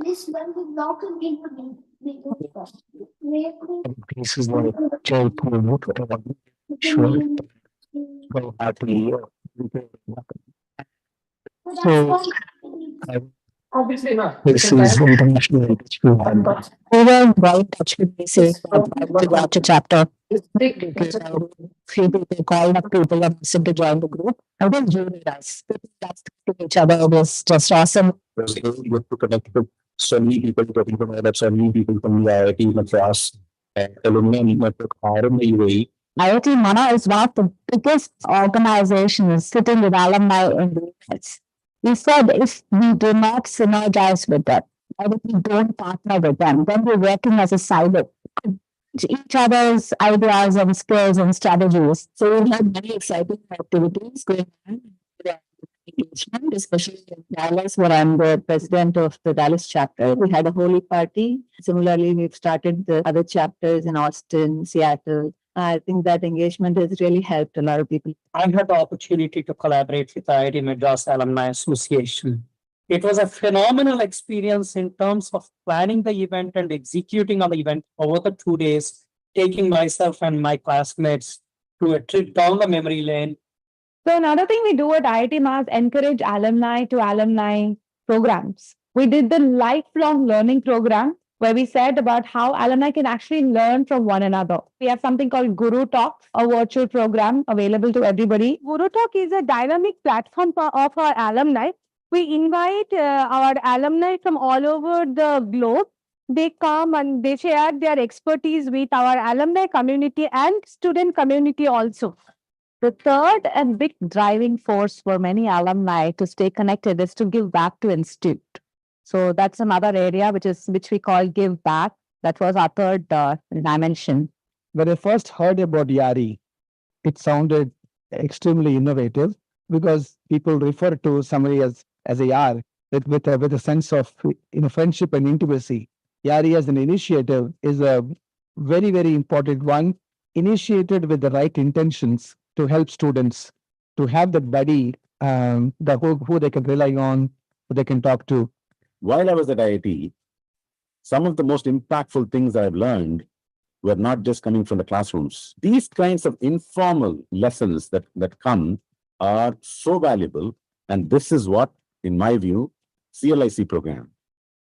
This one will lock into This is like Jaipur, sure, well, happy. So, this is international heritage program. We were well in touch with me saying that I want to watch a chapter because few people called up people and asked them to join the group. I was really nice. People asked to each other. It was just awesome. It was really good to connect with so many people, getting to know that so many people from the IIT Madras and alumni network are in the UAE. IIT Mana is one of the biggest organizations sitting with alumni in the US. We said if we do not synergize with them, or if we don't partner with them, then we're working as a silo to each other's ideas and skills and strategies. So we had many exciting activities going on. Engagement, especially in Dallas, where I'm the president of the Dallas chapter. We had a holy party. Similarly, we've started the other chapters in Austin, Seattle. I think that engagement has really helped a lot of people. I had the opportunity to collaborate with IIT Madras Alumni Association. It was a phenomenal experience in terms of planning the event and executing on the event over the 2 days, taking myself and my classmates to a trip down the memory lane. So another thing we do at IIT Mass encourage alumni to alumni programs. We did the lifelong learning program where we said about how alumni can actually learn from one another. We have something called Guru Talk, a virtual program available to everybody. Guru Talk is a dynamic platform of our alumni. We invite our alumni from all over the globe. They come and they share their expertise with our alumni community and student community also. The third and big driving force for many alumni to stay connected is to give back to institute. So that's another area which we call give back. That was our third dimension. When I first heard about Yari, it sounded extremely innovative because people refer to somebody as a Yar with a sense of friendship and intimacy. Yari as an initiative is a very important one, initiated with the right intentions to help students to have that buddy, who they can rely on, who they can talk to. While I was at IIT, some of the most impactful things I've learned were not just coming from the classrooms. These kinds of informal lessons that come are so valuable. And this is what, in my view, CLIC program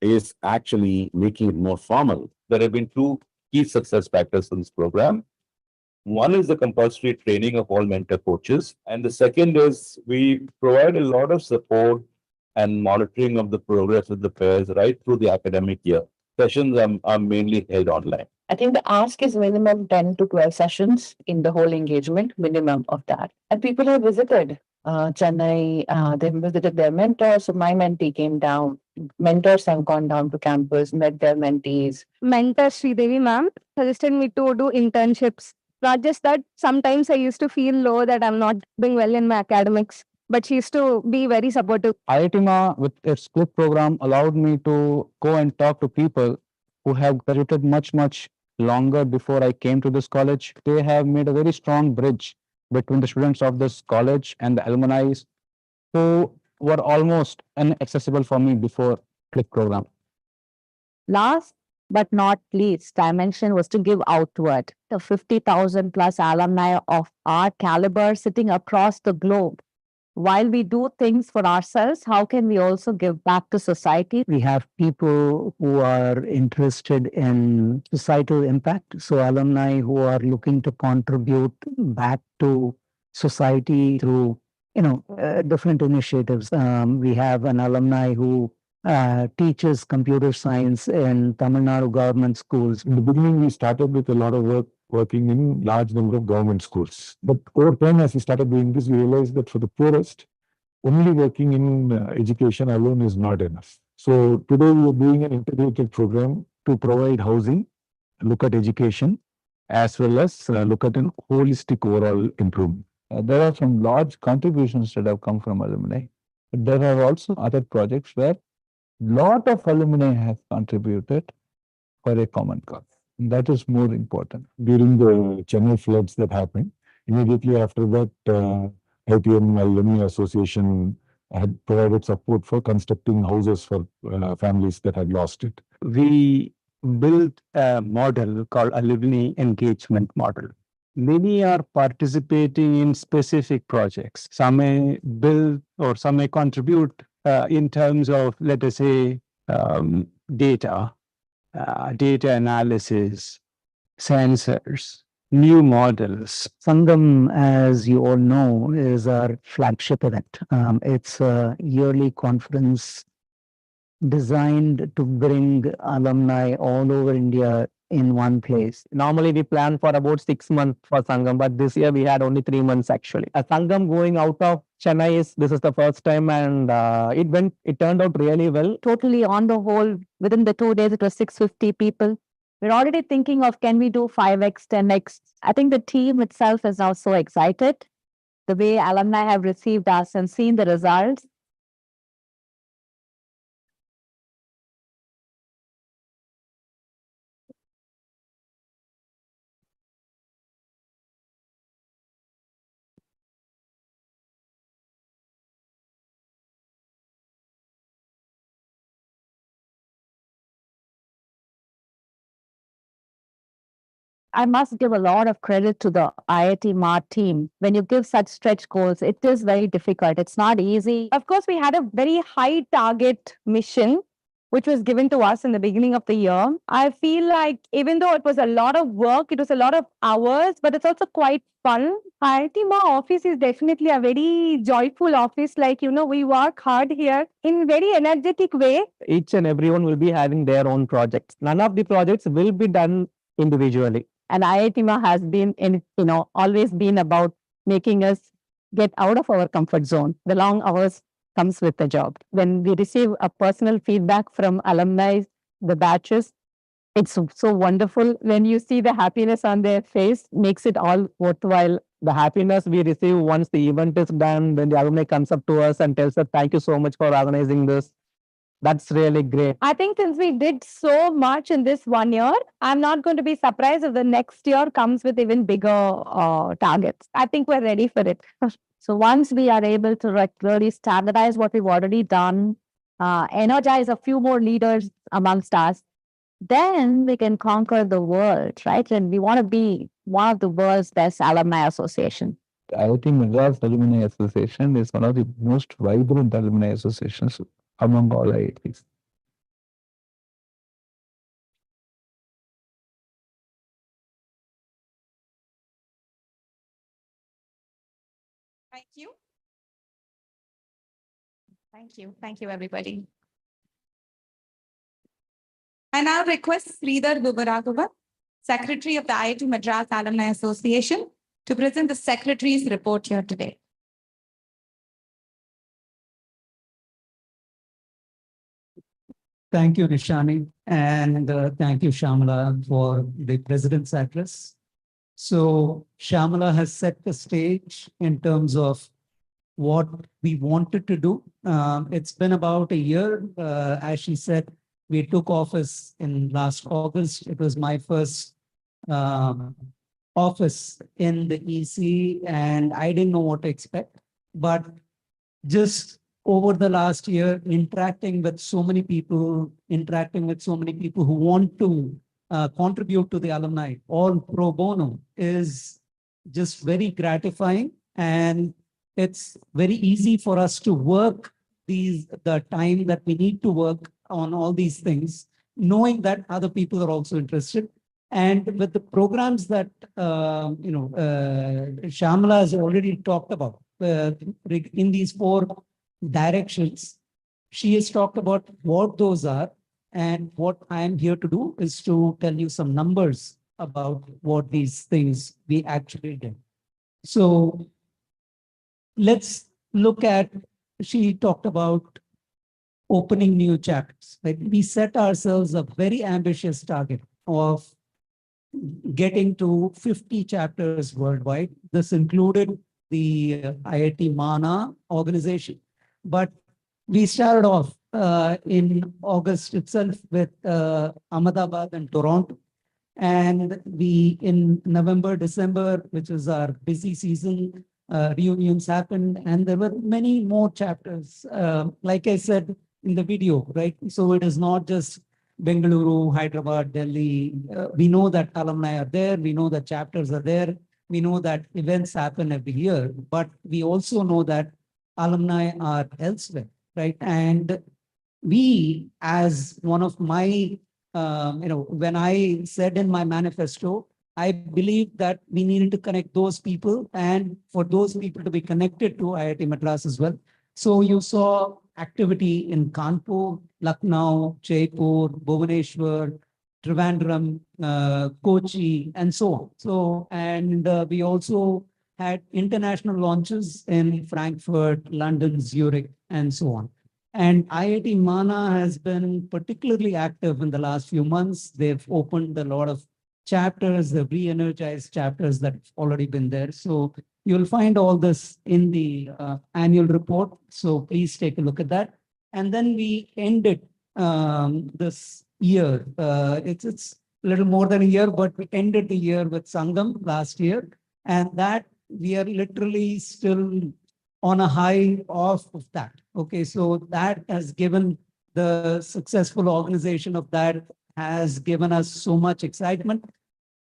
is actually making it more formal. There have been two key success factors in this program. One is the compulsory training of all mentor coaches. And the second is we provide a lot of support and monitoring of the progress of the pairs right through the academic year. Sessions are mainly held online. I think the ask is minimum 10 to 12 sessions in the whole engagement, minimum of that. And people have visited Chennai, they've visited their mentors. So my mentee came down. Mentors have gone down to campus, met their mentees. Mentor Sridevi ma'am suggested me to do internships. Not just that, sometimes I used to feel low that I'm not doing well in my academics, but she used to be very supportive. IITMA, with its split program, allowed me to go and talk to people who have graduated much longer before I came to this college. They have made a very strong bridge between the students of this college and the alumni who were almost inaccessible for me before Click program. Last but not least, dimension was to give outward. The 50,000 plus alumni of our caliber sitting across the globe. While we do things for ourselves, how can we also give back to society? We have people who are interested in societal impact. So alumni who are looking to contribute back to society through, different initiatives. We have an alumni who teaches computer science in Tamil Nadu government schools. In the beginning, we started with a lot of work working in large number of government schools. But over time, as we started doing this, we realized that for the poorest, only working in education alone is not enough. So today we are doing an integrated program to provide housing, look at education, as well as look at an holistic overall improvement. There are some large contributions that have come from alumni. But there are also other projects where lot of alumni have contributed for a common cause. And that is more important. During the Chennai floods that happened, immediately after that, IPM Alumni Association had provided support for constructing houses for families that had lost it. We built a model called alumni engagement model. Many are participating in specific projects. Some may build or some may contribute in terms of, let us say, data, data analysis, sensors, new models. Sangam, as you all know, is our flagship event. It's a yearly conference designed to bring alumni all over India in one place. Normally, we plan for about 6 months for Sangam, but this year we had only 3 months actually. A Sangam going out of Chennai this is the first time, and it turned out really well. Totally on the whole, within the 2 days, it was 650 people. We're already thinking of can we do 5x, 10x. I think the team itself is now so excited. The way alumni have received us and seen the results. I must give a lot of credit to the Iitmaa team. When you give such stretch goals, it is very difficult. It's not easy. Of course, we had a very high target mission, which was given to us in the beginning of the year. I feel like even though it was a lot of work, it was a lot of hours, but it's also quite fun. Iitmaa office is definitely a very joyful office. Like, we work hard here in very energetic way. Each and everyone will be having their own projects. None of the projects will be done individually. And Iitmaa has been always been about making us get out of our comfort zone. The long hours comes with the job. When we receive a personal feedback from alumni, the batches, it's so wonderful. When you see the happiness on their face, makes it all worthwhile. The happiness we receive once the event is done, when the alumni comes up to us and tells us, thank you so much for organizing this. That's really great. I think since we did so much in this 1 year, I'm not going to be surprised if the next year comes with even bigger targets. I think we're ready for it. So once we are able to really standardize what we've already done, energize a few more leaders amongst us, then we can conquer the world, right? And we want to be one of the world's best alumni association. IIT Madras Alumni Association is one of the most vibrant alumni associations among all IITs. Thank you. Thank you. Thank you, everybody. I now request Sridhar Gubaragova, Secretary of the IIT Madras Alumni Association, to present the Secretary's report here today. Thank you, Nishani, and thank you, Shamala, for the President's address. So Shamala has set the stage in terms of what we wanted to do. It's been about a year. As she said, we took office in last August. It was my first office in the EC, and I didn't know what to expect. But just over the last year, interacting with so many people who want to contribute to the alumni, all pro bono, is just very gratifying. And it's very easy for us to work the time that we need to work on all these things, knowing that other people are also interested. And with the programs that Shamala has already talked about in these 4 directions, she has talked about what those are. And what I am here to do is to tell you some numbers about what these things we actually did. So let's look at, she talked about opening new chapters. Right? We set ourselves a very ambitious target of getting to 50 chapters worldwide. This included the IIT Mana organization. But we started off in August itself with Ahmedabad and Toronto. And we, in November, December, which is our busy season, reunions happened, and there were many more chapters. Like I said in the video, right? So it is not just Bengaluru, Hyderabad, Delhi. We know that alumni are there. We know that chapters are there. We know that events happen every year, but we also know that alumni are elsewhere, right? And we, as one of my, when I said in my manifesto, I believe that we needed to connect those people and for those people to be connected to IIT Madras as well. So you saw activity in Kanpur, Lucknow, Jaipur, Bhubaneswar, Trivandrum, Kochi, and so on. So, and we also had international launches in Frankfurt, London, Zurich, and so on. And IIT Mana has been particularly active in the last few months. They've opened a lot of chapters, they've re-energized chapters that have already been there. So you'll find all this in the annual report. So please take a look at that. And then we ended this year. It's a little more than a year, but we ended the year with Sangam last year. And that we are literally still on a high of that. Okay, so that has given the successful organization of that has given us so much excitement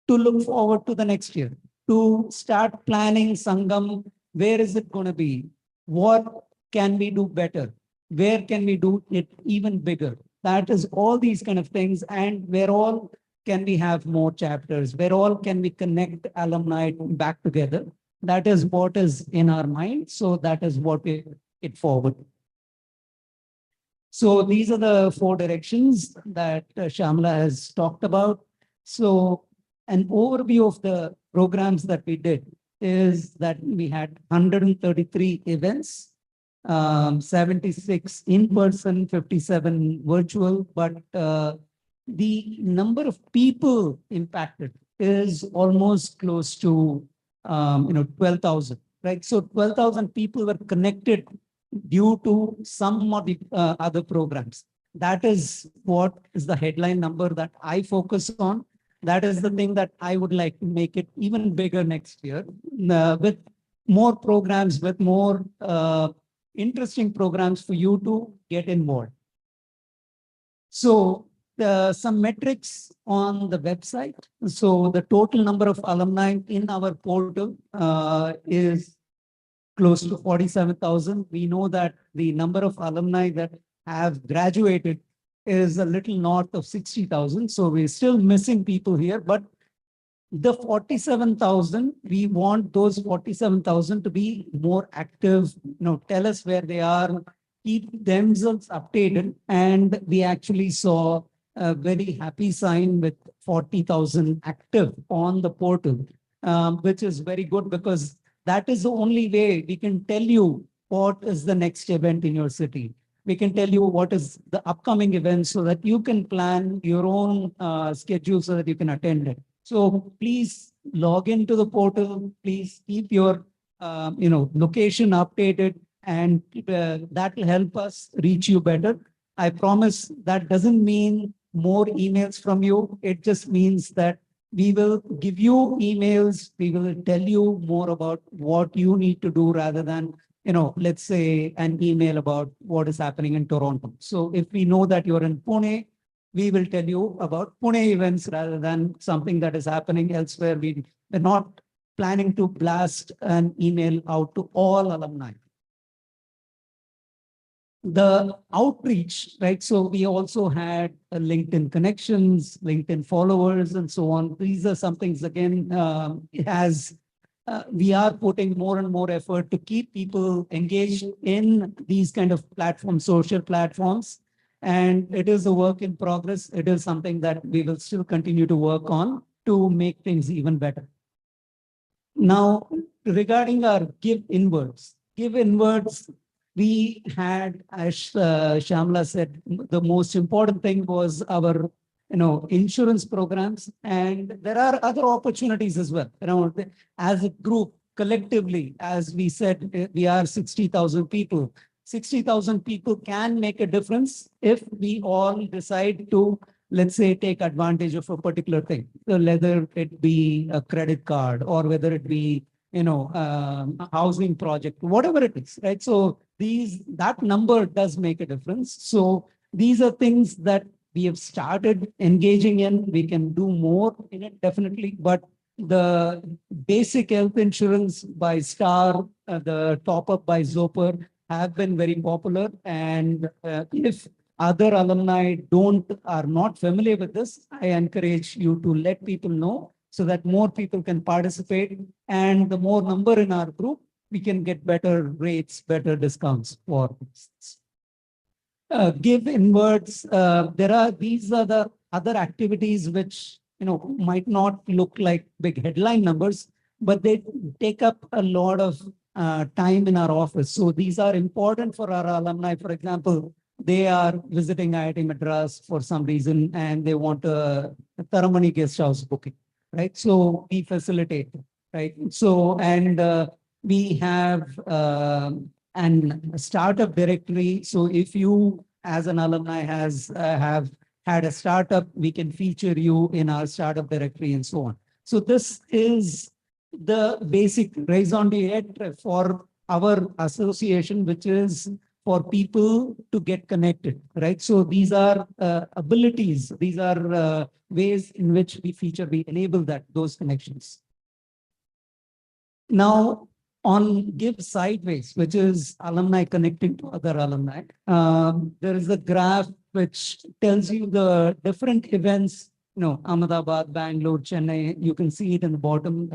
to look forward to the next year, to start planning Sangam. Where is it going to be? What can we do better? Where can we do it even bigger? That is all these kind of things. And where all can we have more chapters? Where all can we connect alumni back together? That is what is in our mind. So that is what we it forward. So these are the 4 directions that Shamla has talked about. So an overview of the programs that we did is that we had 133 events, 76 in person, 57 virtual, but the number of people impacted is almost close to 12,000, right? So 12,000 people were connected due to some of the other programs. That is what is the headline number that I focus on. That is the thing that I would like to make it even bigger next year with more programs, with more interesting programs for you to get involved. So some metrics on the website. So the total number of alumni in our portal is close to 47,000. We know that the number of alumni that have graduated is a little north of 60,000. So we're still missing people here, but the 47,000, we want those 47,000 to be more active, tell us where they are, keep themselves updated. And we actually saw a very happy sign with 40,000 active on the portal, which is very good because that is the only way we can tell you what is the next event in your city. We can tell you what is the upcoming event so that you can plan your own schedule so that you can attend it. So please log into the portal. Please keep your location updated, and that will help us reach you better. I promise that doesn't mean more emails from you. It just means that we will give you emails. We will tell you more about what you need to do rather than, let's say an email about what is happening in Toronto. So if we know that you're in Pune, we will tell you about Pune events rather than something that is happening elsewhere. We're not planning to blast an email out to all alumni. The outreach, right? So we also had LinkedIn connections, LinkedIn followers, and so on. These are some things, again, we are putting more and more effort to keep people engaged in these kind of platforms, social platforms. And it is a work in progress. It is something that we will still continue to work on to make things even better. Now, regarding our give inwards, we had, as Shamla said, the most important thing was our insurance programs. And there are other opportunities as well. As a group, collectively, as we said, we are 60,000 people. 60,000 people can make a difference if we all decide to, let's say, take advantage of a particular thing. So whether it be a credit card or whether it be, housing project, whatever it is, right? So that number does make a difference. So these are things that we have started engaging in. We can do more in it, definitely. But the basic health insurance by Star, the top up by Zoper have been very popular. And if other alumni are not familiar with this, I encourage you to let people know so that more people can participate. And the more number in our group, we can get better rates, better discounts for this. Give inwards. These are the other activities which might not look like big headline numbers, but they take up a lot of time in our office. So these are important for our alumni. For example, they are visiting IIT Madras for some reason and they want a Taramani guest house booking, right? So we facilitate, right? So, and we have and startup directory. So if you as an alumni have had a startup, we can feature you in our startup directory and so on. So this is the basic raison d'etre for our association, which is for people to get connected, right? So these are abilities, these are ways in which we enable those connections. Now, on Give Sideways, which is alumni connecting to other alumni, there is a graph which tells you the different events, Ahmedabad, Bangalore, Chennai. You can see it in the bottom.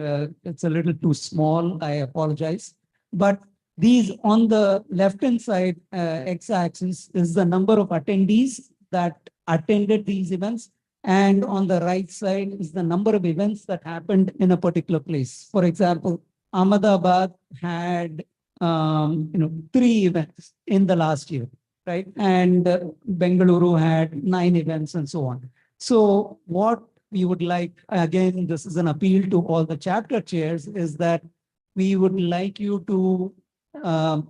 It's a little too small. I apologize. But these on the left-hand side, x-axis is the number of attendees that attended these events. And on the right side is the number of events that happened in a particular place. For example, Ahmedabad had 3 events in the last year, right? And Bengaluru had 9 events and so on. So what we would like, again, this is an appeal to all the chapter chairs, is that we would like you to,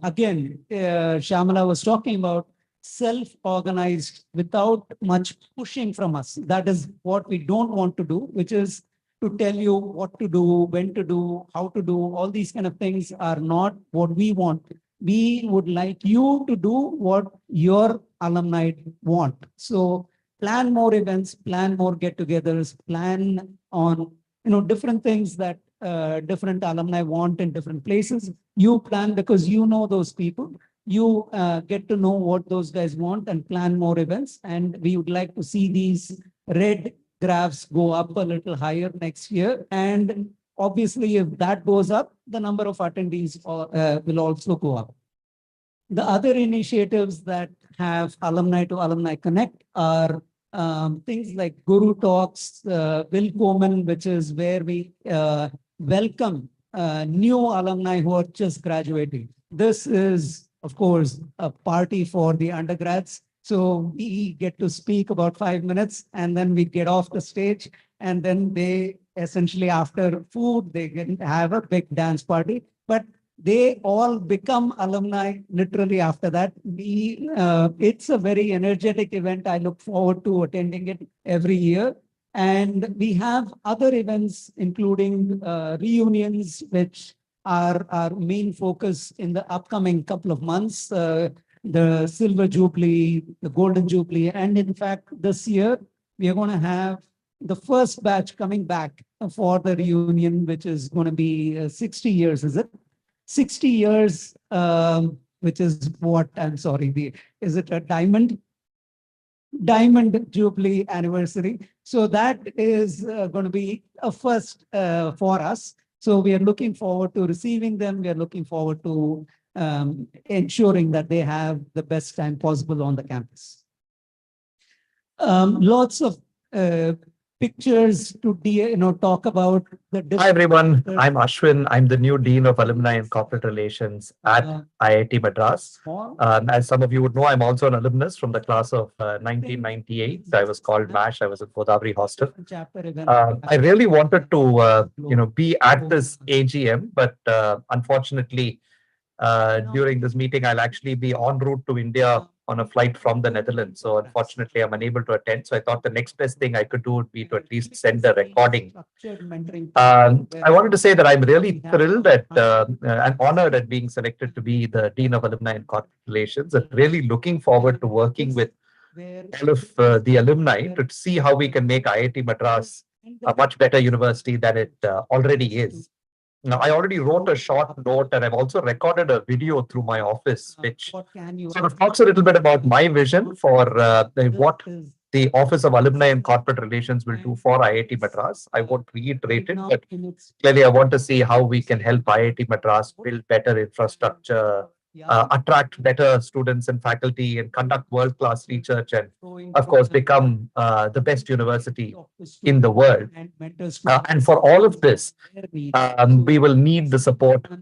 again, Shamala was talking about self-organized without much pushing from us. That is what we don't want to do, which is to tell you what to do, when to do, how to do. All these kind of things are not what we want. We would like you to do what your alumni want. So plan more events, plan more get-togethers, plan on different things that different alumni want in different places. You plan because you know those people. You get to know what those guys want and plan more events. And we would like to see these red graphs go up a little higher next year. And obviously, if that goes up, the number of attendees will also go up. The other initiatives that have alumni to alumni connect are things like Guru Talks, Willkommen, which is where we welcome new alumni who are just graduating. This is, of course, a party for the undergrads. So we get to speak about 5 minutes and then we get off the stage and then they essentially after food, they can have a big dance party, but they all become alumni literally after that. It's a very energetic event. I look forward to attending it every year. And we have other events, including reunions, which are our main focus in the upcoming couple of months. The Silver Jubilee, the Golden Jubilee. And in fact, this year, we are going to have the first batch coming back for the reunion, which is going to be 60 years, is it? 60 years, which is what, I'm sorry, is it a diamond Jubilee anniversary? So that is going to be a first for us. So we are looking forward to receiving them. We are looking forward to ensuring that they have the best time possible on the campus. Lots of pictures to talk about the. Hi everyone, I'm Ashwin. I'm the new Dean of Alumni and Corporate Relations at IIT Madras. As some of you would know, I'm also an alumnus from the class of 1998. I was called MASH. I was at Godavari Hostel. I really wanted to, be at this AGM, but unfortunately, during this meeting, I'll actually be en route to India on a flight from the Netherlands. So unfortunately, I'm unable to attend. So I thought the next best thing I could do would be to at least send a recording. I wanted to say that I'm really thrilled and honored at being selected to be the Dean of Alumni and Corporate Relations, and really looking forward to working with all of the alumni to see how we can make IIT Madras a much better university than it already is. Now, I already wrote a short note and I've also recorded a video through my office, which sort of talks a little bit about my vision for what the Office of Alumni and Corporate Relations will do for IIT Madras. I won't reiterate it, but clearly I want to see how we can help IIT Madras build better infrastructure, attract better students and faculty, and conduct world-class research, and of course become the best university in the world. And for all of this, we will need the support of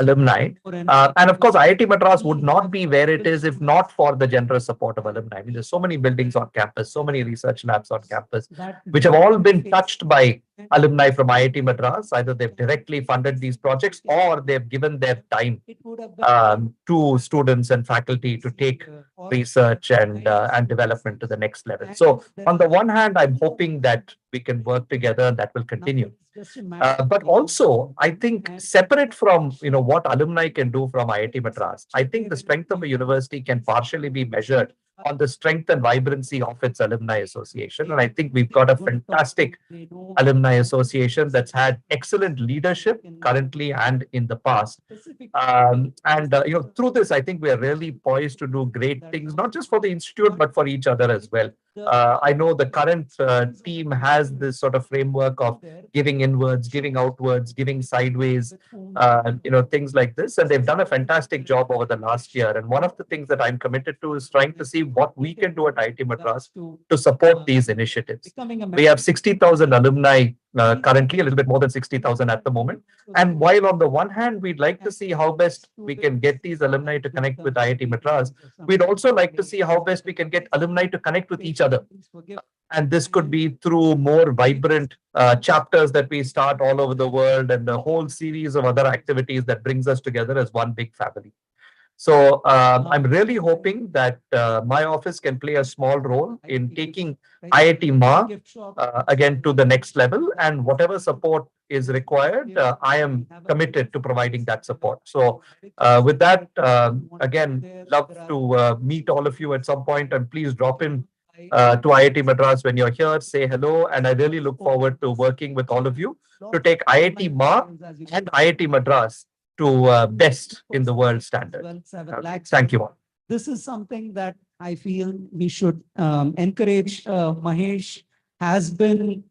alumni. And of course, IIT Madras would not be where it is if not for the generous support of alumni. I mean, there's so many buildings on campus, so many research labs on campus, which have all been touched by alumni from IIT Madras. Either they've directly funded these projects or they've given their time to students and faculty to take research and development to the next level. So on the one hand, I'm hoping that we can work together and that will continue. But also, I think separate from what alumni can do from IIT Madras, I think the strength of a university can partially be measured on the strength and vibrancy of its alumni association. And I think we've got a fantastic alumni association that's had excellent leadership currently and in the past. Through this, I think we are really poised to do great things, not just for the institute, but for each other as well. I know the current team has this sort of framework of giving inwards, giving outwards, giving sideways, things like this. And they've done a fantastic job over the last year. And one of the things that I'm committed to is trying to see what we can do at IIT Madras to support these initiatives. We have 60,000 alumni currently, a little bit more than 60,000 at the moment. And while on the one hand, we'd like to see how best we can get these alumni to connect with IIT Madras, we'd also like to see how best we can get alumni to connect with each other. And this could be through more vibrant chapters that we start all over the world and a whole series of other activities that brings us together as one big family. So I'm really hoping that my office can play a small role in taking IIT again to the next level, and whatever support is required, I am committed to providing that support. So with that, again, love to meet all of you at some point, and please drop in to IIT Madras when you're here, say hello, and I really look forward to working with all of you to take IIT and IIT Madras to best in the world standard. Thank you all. This is something that I feel we should encourage. Mahesh has been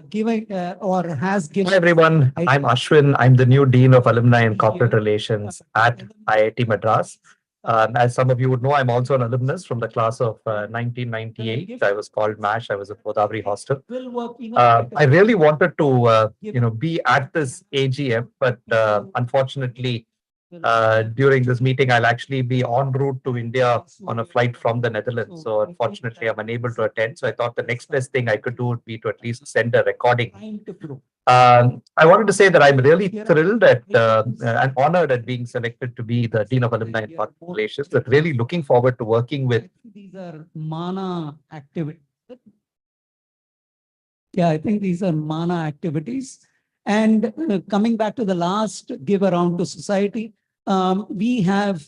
giving or has given. Hi everyone, I'm Ashwin. I'm the new Dean of Alumni and Corporate Relations at IIT Madras. As some of you would know, I'm also an alumnus from the class of 1998. I was called MASH. I was at Godavari Hostel. I really wanted to, be at this AGM, but unfortunately, during this meeting, I'll actually be en route to India on a flight from the Netherlands. So unfortunately, I'm unable to attend. So I thought the next best thing I could do would be to at least send a recording. I wanted to say that I'm really thrilled and honored at being selected to be the Dean of Alumni and Corporate Relations, but really looking forward to working with. These are MANA activities. Yeah, I think these are MANA activities. And coming back to the last give around to society, we have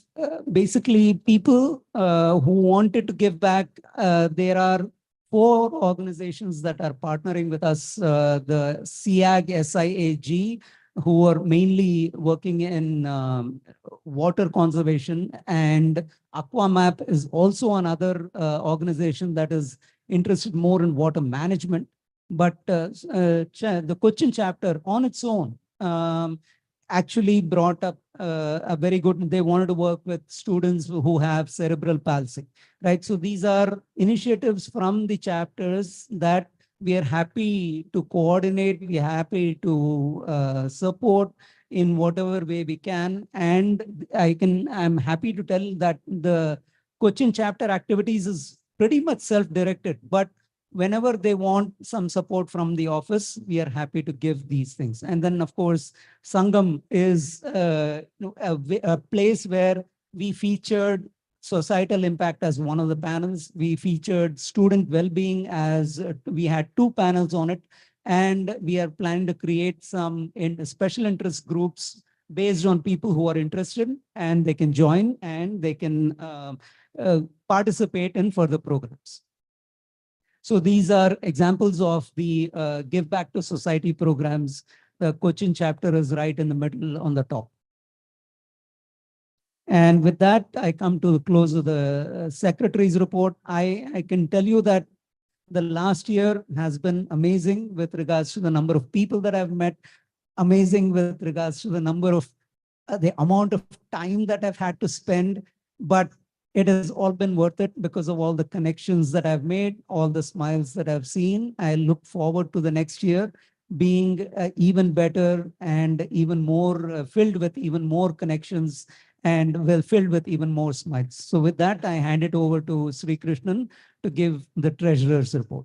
basically people who wanted to give back. There are 4 organizations that are partnering with us, the SIAG, who are mainly working in water conservation, and Aquamap is also another organization that is interested more in water management. But the Cochin chapter on its own actually brought up a very good, they wanted to work with students who have cerebral palsy, right? So these are initiatives from the chapters that we are happy to coordinate, we are happy to support in whatever way we can. And I'm happy to tell that the Cochin chapter activities is pretty much self-directed, but whenever they want some support from the office, we are happy to give these things. And then, of course, Sangam is a place where we featured societal impact as one of the panels. We featured student well-being as we had 2 panels on it. And we are planning to create some special interest groups based on people who are interested, and they can join and they can participate in further programs. So these are examples of the Give Back to Society programs. The Cochin chapter is right in the middle on the top. And with that, I come to the close of the secretary's report. I can tell you that the last year has been amazing with regards to the number of people that I've met, amazing with regards to the number of the amount of time that I've had to spend, but it has all been worth it because of all the connections that I've made, all the smiles that I've seen. I look forward to the next year being even better and even more filled with even more connections and well filled with even more smiles. So with that, I hand it over to Sri Krishnan to give the treasurer's report.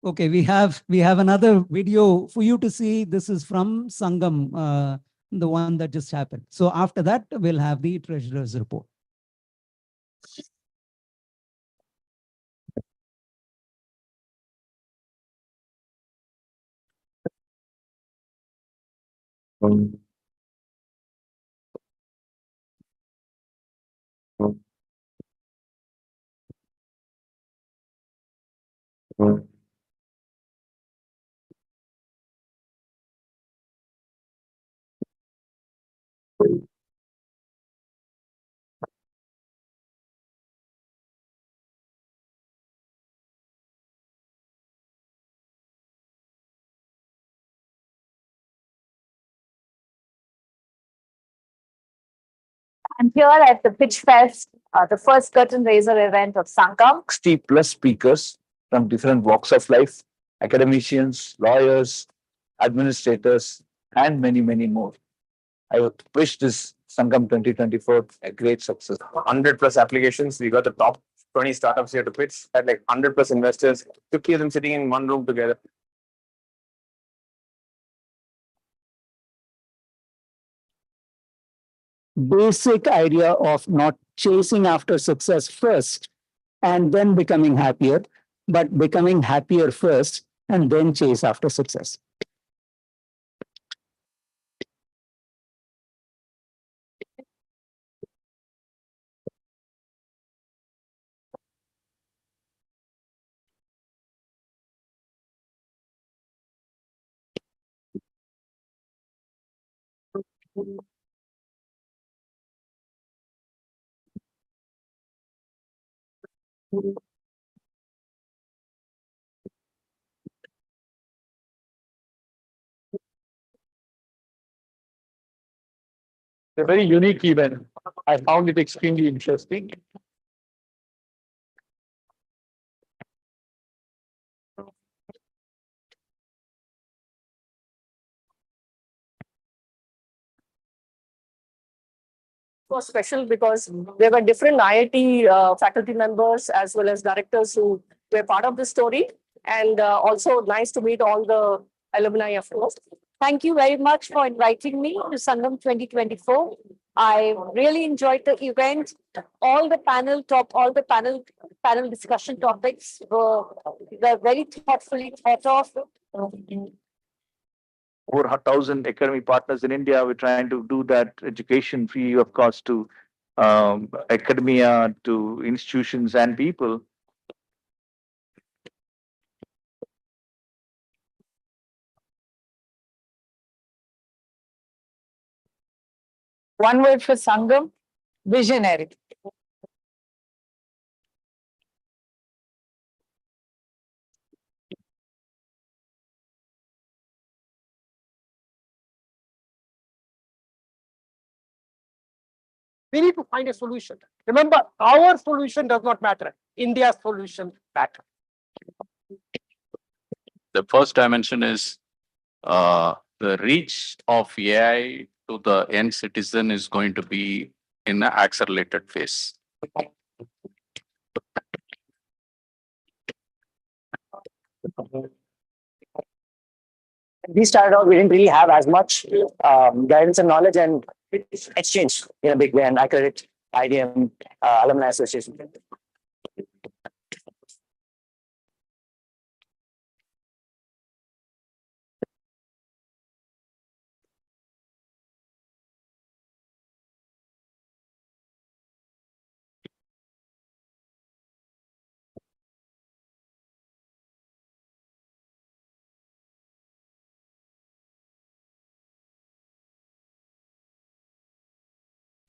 Okay, we have another video for you to see. This is from Sangam, the one that just happened. So after that, we'll have the treasurer's report. I'm here at the Pitch Fest, the first curtain raiser event of Sangam. 60 plus speakers from different walks of life, academicians, lawyers, administrators, and many, many more. I would wish this Sangam 2024 a great success. 100 plus applications. We got the top 20 startups here to pitch. Had like 100 plus investors, 50 of them sitting in one room together. Basic idea of not chasing after success first and then becoming happier, but becoming happier first and then chase after success. A very unique event. I found it extremely interesting. Was special because there were different IIT faculty members as well as directors who were part of the story, and also nice to meet all the alumni, of course. Thank you very much for inviting me to Sangam 2024. I really enjoyed the event. All the panel discussion topics were very thoughtfully thought of. Over 1,000 academy partners in India. We're trying to do that education free of cost to academia, to institutions and people. One word for Sangam, visionary. We need to find a solution. Remember, our solution does not matter. India's solution matters. The first dimension is the reach of AI to the end citizen is going to be in an accelerated phase. we started out, we didn't really have as much guidance and knowledge, and it's changed in a big way. And I credit IDM Alumni Association.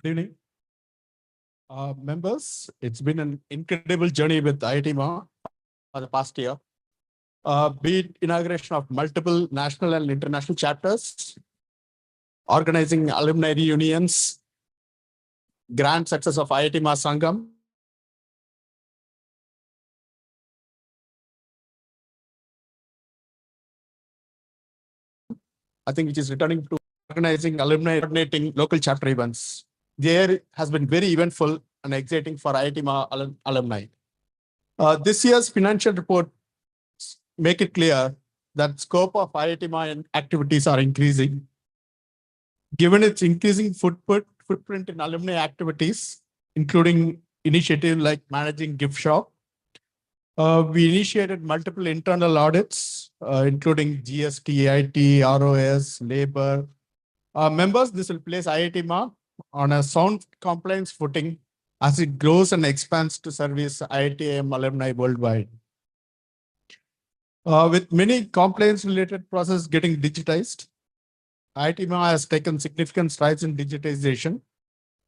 Good evening. Members, it's been an incredible journey with Iitmaa for the past year. Be it inauguration of multiple national and international chapters, organizing alumni reunions, grand success of Iitmaa Sangam, I think which is returning to organizing alumni, coordinating local chapter events. There has been very eventful and exciting for Iitmaa alumni. This year's financial report make it clear that scope of Iitmaa activities are increasing. Given its increasing footprint in alumni activities, including initiatives like managing gift shop, we initiated multiple internal audits, including GST, IT, ROS, labor. Members, this will place Iitmaa on a sound compliance footing as it grows and expands to service IITM alumni worldwide. With many compliance-related processes getting digitized, Iitmaa has taken significant strides in digitization.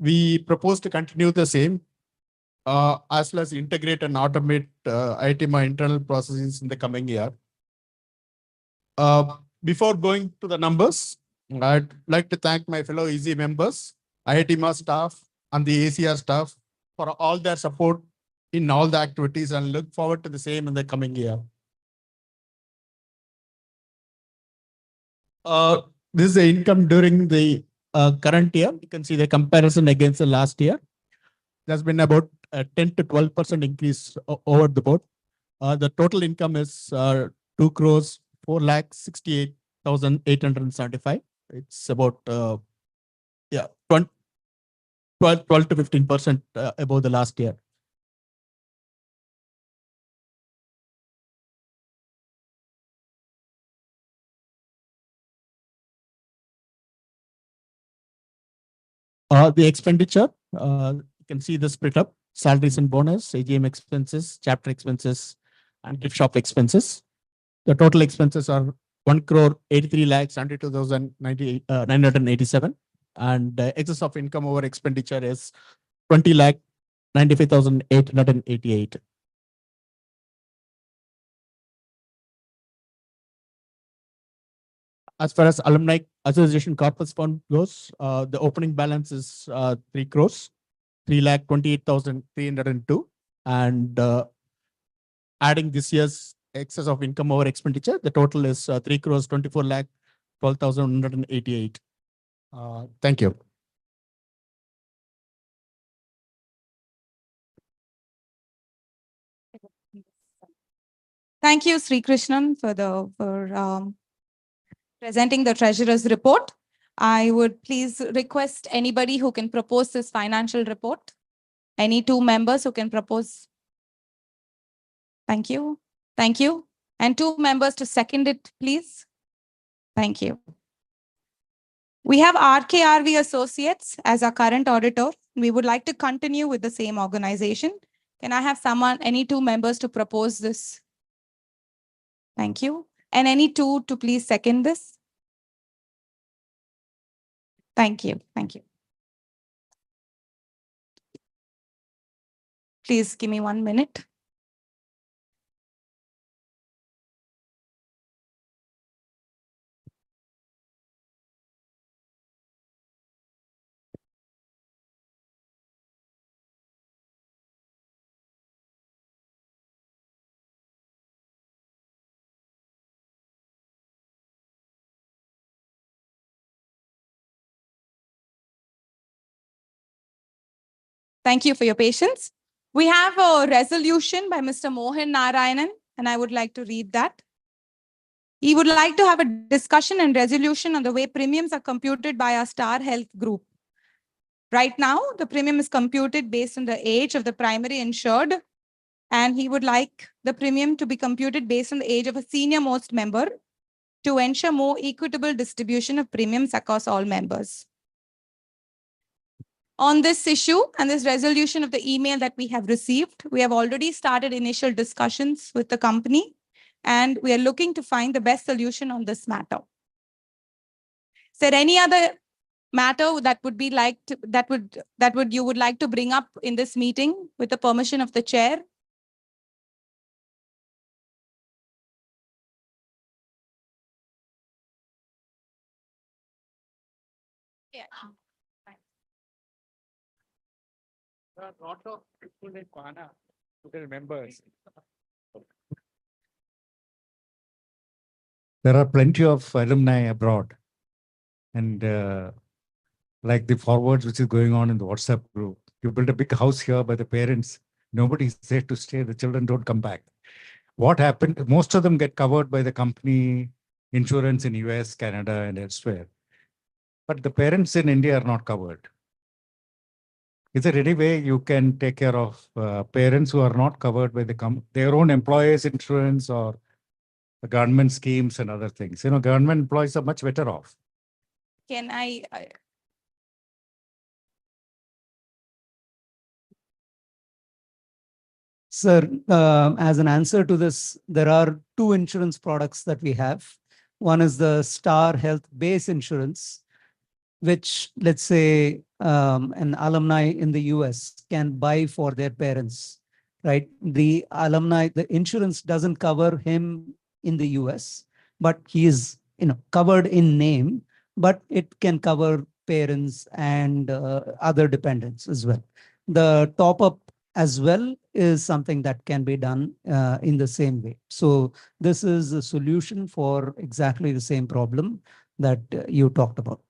We propose to continue the same, as well as integrate and automate Iitmaa internal processes in the coming year. Before going to the numbers, I'd like to thank my fellow EZ members, Iitmaa staff, and the ACR staff for all their support in all the activities, and look forward to the same in the coming year. This is the income during the current year. You can see the comparison against the last year. There's been about a 10 to 12% increase over the board. The total income is 2 crores 4,68,875. It's about 12 to 15% above the last year. The expenditure, you can see the split up: salaries and bonus, AGM expenses, chapter expenses, and gift shop expenses. The total expenses are 1 crore 83,72,987, and excess of income over expenditure is 20,95,888. As far as Alumni Association Corpus Fund goes, the opening balance is 3 crores, 3,28,302. And adding this year's excess of income over expenditure, the total is 3 crores, 24,12,188. Thank you. Thank you, Sri Krishnan, for presenting the treasurer's report. I would please request anybody who can propose this financial report. Any two members who can propose. Thank you. Thank you. And two members to second it, please. Thank you. We have RKRV Associates as our current auditor. We would like to continue with the same organization. Can I have someone, any two members to propose this? Thank you. And any two to please second this? Thank you. Thank you. Please give me 1 minute. Thank you for your patience. We have a resolution by Mr. Mohan Narayanan, and I would like to read that. He would like to have a discussion and resolution on the way premiums are computed by our Star Health group. Right now, the premium is computed based on the age of the primary insured, and he would like the premium to be computed based on the age of a senior most member to ensure more equitable distribution of premiums across all members. On this issue and this resolution of the email that we have received, we have already started initial discussions with the company, and we are looking to find the best solution on this matter. Is there any other matter that would be like to, you would like to bring up in this meeting with the permission of the chair? Yeah. Members. There are plenty of alumni abroad, and like the forwards which is going on in the WhatsApp group. You build a big house here by the parents. Nobody is there to stay. The children don't come back. What happened? Most of them get covered by the company insurance in US, Canada, and elsewhere. But the parents in India are not covered. Is there any way you can take care of parents who are not covered by their own employers' insurance or the government schemes and other things? You know, government employees are much better off. Can I Sir, as an answer to this, there are two insurance products that we have. One is the Star Health Base Insurance, which, let's say, an alumni in the US can buy for their parents, right? The alumni, the insurance doesn't cover him in the US, but he is, covered in name, but it can cover parents and other dependents as well. The top up as well is something that can be done in the same way. So this is a solution for exactly the same problem that you talked about.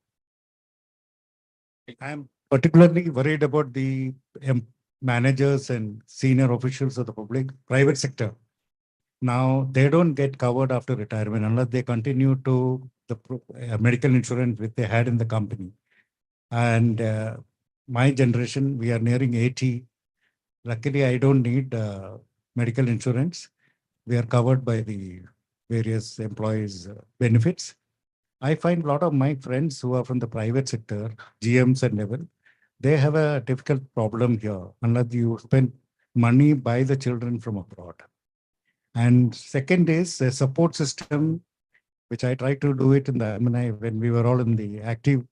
I'm particularly worried about the managers and senior officials of the private sector. Now, they don't get covered after retirement unless they continue to the medical insurance which they had in the company. And my generation, we are nearing 80. Luckily, I don't need medical insurance. We are covered by the various employees' benefits. I find a lot of my friends who are from the private sector, GMs and level, they have a difficult problem here unless you spend money by the children from abroad. And second is a support system, which I tried to do it in the alumni when we were all in the active,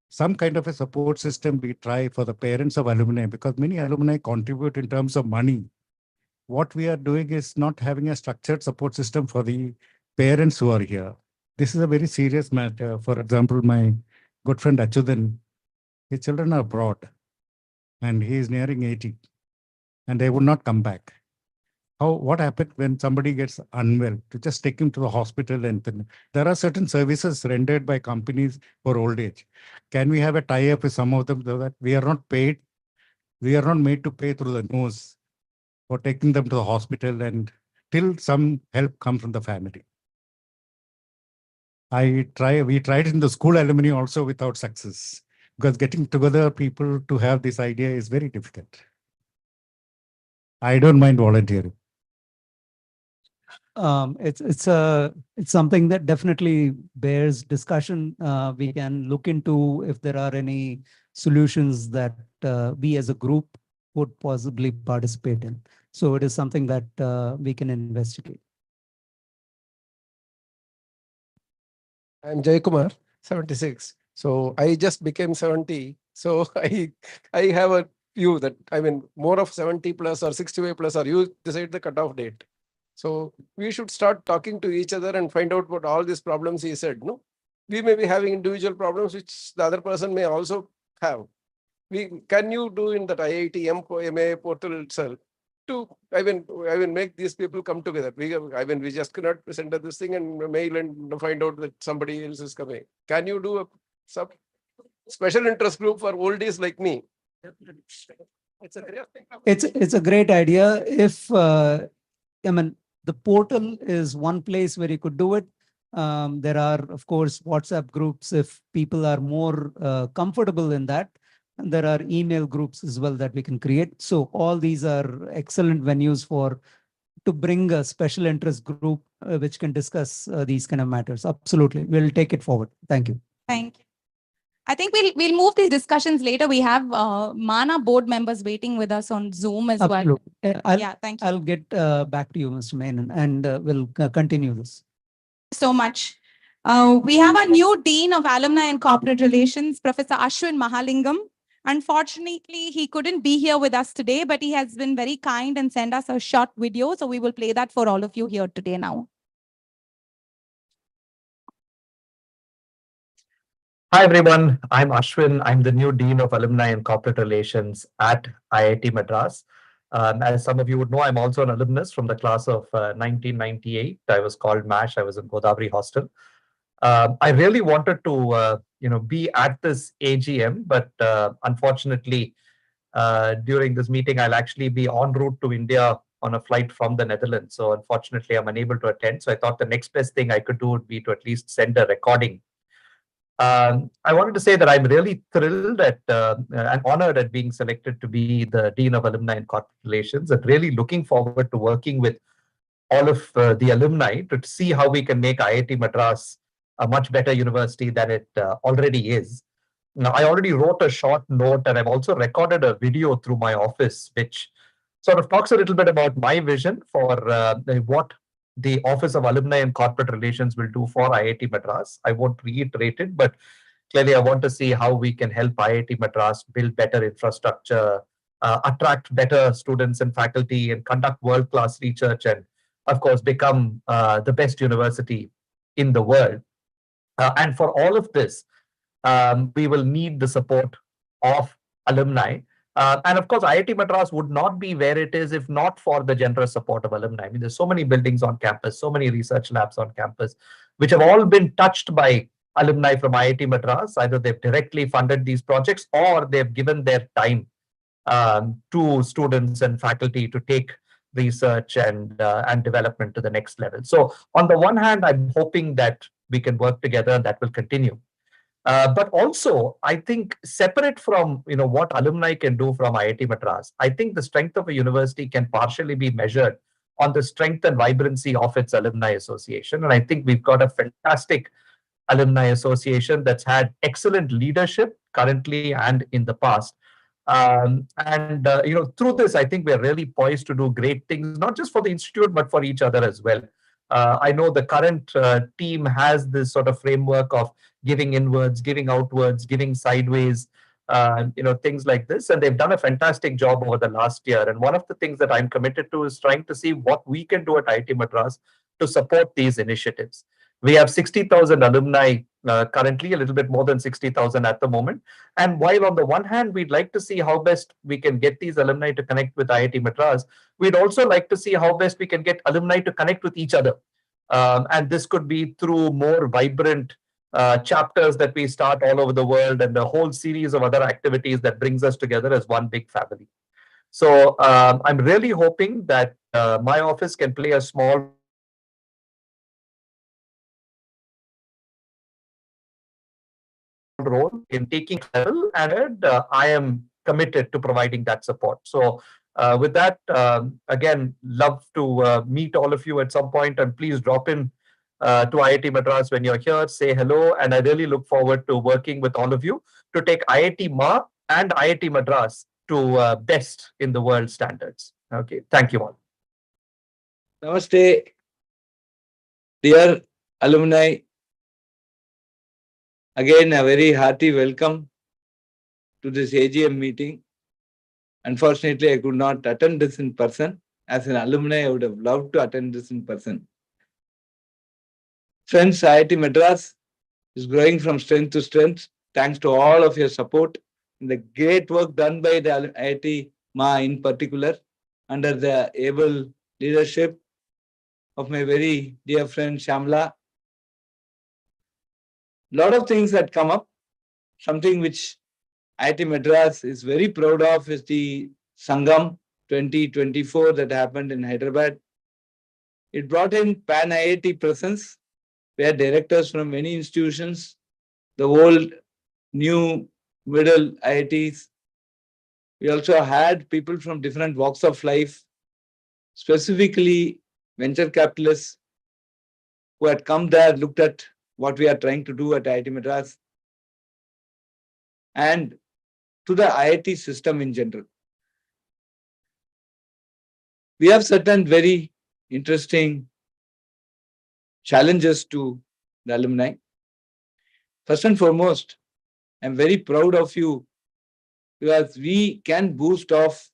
some kind of a support system we try for the parents of alumni, because many alumni contribute in terms of money. What we are doing is not having a structured support system for the parents who are here. This is a very serious matter. For example, my good friend Achudan, his children are abroad and he is nearing 80 and they would not come back. What happened when somebody gets unwell? To just take him to the hospital, and there are certain services rendered by companies for old age. Can we have a tie-up with some of them so that we are not paid? We are not made to pay through the nose for taking them to the hospital and till some help comes from the family. We tried in the school alumni also without success, because getting together people to have this idea is very difficult. I don't mind volunteering. It's something that definitely bears discussion. We can look into if there are any solutions that we as a group would possibly participate in. So it is something that we can investigate. I'm Jaykumar, 76. So I just became 70. So I have a view that, more of 70 plus or 65 plus, or you decide the cutoff date. So we should start talking to each other and find out what all these problems he said. No, we may be having individual problems which the other person may also have. Can you do in that IIT MA portal itself to make these people come together? We just cannot send this thing and mail and find out that somebody else is coming. Can you do a special interest group for oldies like me? It's a great idea. If the portal is one place where you could do it, There are, of course, WhatsApp groups if people are more comfortable in that. And there are email groups as well that we can create. So all these are excellent venues to bring a special interest group which can discuss these kind of matters. Absolutely. We'll take it forward. Thank you. Thank you. I think we'll move these discussions later. We have MANA board members waiting with us on Zoom as well. Absolutely. Yeah, thank you I'll get back to you, Mr. Menon, and we'll continue this. so much. We have a new Dean of Alumni and Corporate Relations, Professor Ashwin Mahalingam. Unfortunately, he couldn't be here with us today, but he has been very kind and sent us a short video. So we will play that for all of you here today now. Hi, everyone. I'm Ashwin. I'm the new Dean of Alumni and Corporate Relations at IIT Madras. As some of you would know, I'm also an alumnus from the class of 1998. I was called MASH. I was in Godavari Hostel. I really wanted to, be at this AGM, but unfortunately, during this meeting, I'll actually be en route to India on a flight from the Netherlands. So unfortunately, I'm unable to attend. So I thought the next best thing I could do would be to at least send a recording. I wanted to say that I'm really thrilled and honored at being selected to be the Dean of Alumni and Corporate Relations, and really looking forward to working with all of the alumni to see how we can make IIT Madras a much better university than it already is. Now, I already wrote a short note, and I've also recorded a video through my office, which sort of talks a little bit about my vision for what the Office of Alumni and Corporate Relations will do for IIT Madras. I won't reiterate it, but clearly I want to see how we can help IIT Madras build better infrastructure, attract better students and faculty, and conduct world-class research, and of course, become the best university in the world. And for all of this, we will need the support of alumni. And of course, IIT Madras would not be where it is if not for the generous support of alumni. I mean, there's so many buildings on campus, so many research labs on campus, which have all been touched by alumni from IIT Madras. Either they've directly funded these projects or they've given their time to students and faculty to take research and development to the next level. So on the one hand, I'm hoping that we can work together and that will continue. But also, I think separate from what alumni can do from IIT Madras, I think the strength of a university can partially be measured on the strength and vibrancy of its alumni association. And I think we've got a fantastic alumni association that's had excellent leadership currently and in the past. Through this, I think we're really poised to do great things, not just for the institute, but for each other as well. I know the current team has this sort of framework of giving inwards, giving outwards, giving sideways, things like this. And they've done a fantastic job over the last year. And one of the things that I'm committed to is trying to see what we can do at IIT Madras to support these initiatives. We have 60,000 alumni currently, a little bit more than 60,000 at the moment. And while on the one hand, we'd like to see how best we can get these alumni to connect with IIT Madras, we'd also like to see how best we can get alumni to connect with each other. And this could be through more vibrant chapters that we start all over the world, and a whole series of other activities that brings us together as one big family. So I'm really hoping that my office can play a small role in taking level, and I am committed to providing that support. So with that, again, love to meet all of you at some point, and please drop in to IIT Madras when you're here, say hello, and I really look forward to working with all of you to take IIT MA and IIT Madras to best in the world standards. Okay, thank you all. Namaste, dear alumni. Again, a very hearty welcome to this AGM meeting. Unfortunately, I could not attend this in person. As an alumni, I would have loved to attend this in person. Friends, IIT Madras is growing from strength to strength, thanks to all of your support and the great work done by the IIT MA in particular, under the able leadership of my very dear friend Shamla. A lot of things that come up. Something which IIT Madras is very proud of is the Sangam 2024 that happened in Hyderabad. It brought in pan-IIT presence We had directors from many institutions, the old, new, middle IITs. We also had people from different walks of life, specifically venture capitalists who had come there, looked at what we are trying to do at IIT Madras, and to the IIT system in general. We have certain very interesting challenges to the alumni. First and foremost, I'm very proud of you because we can boost off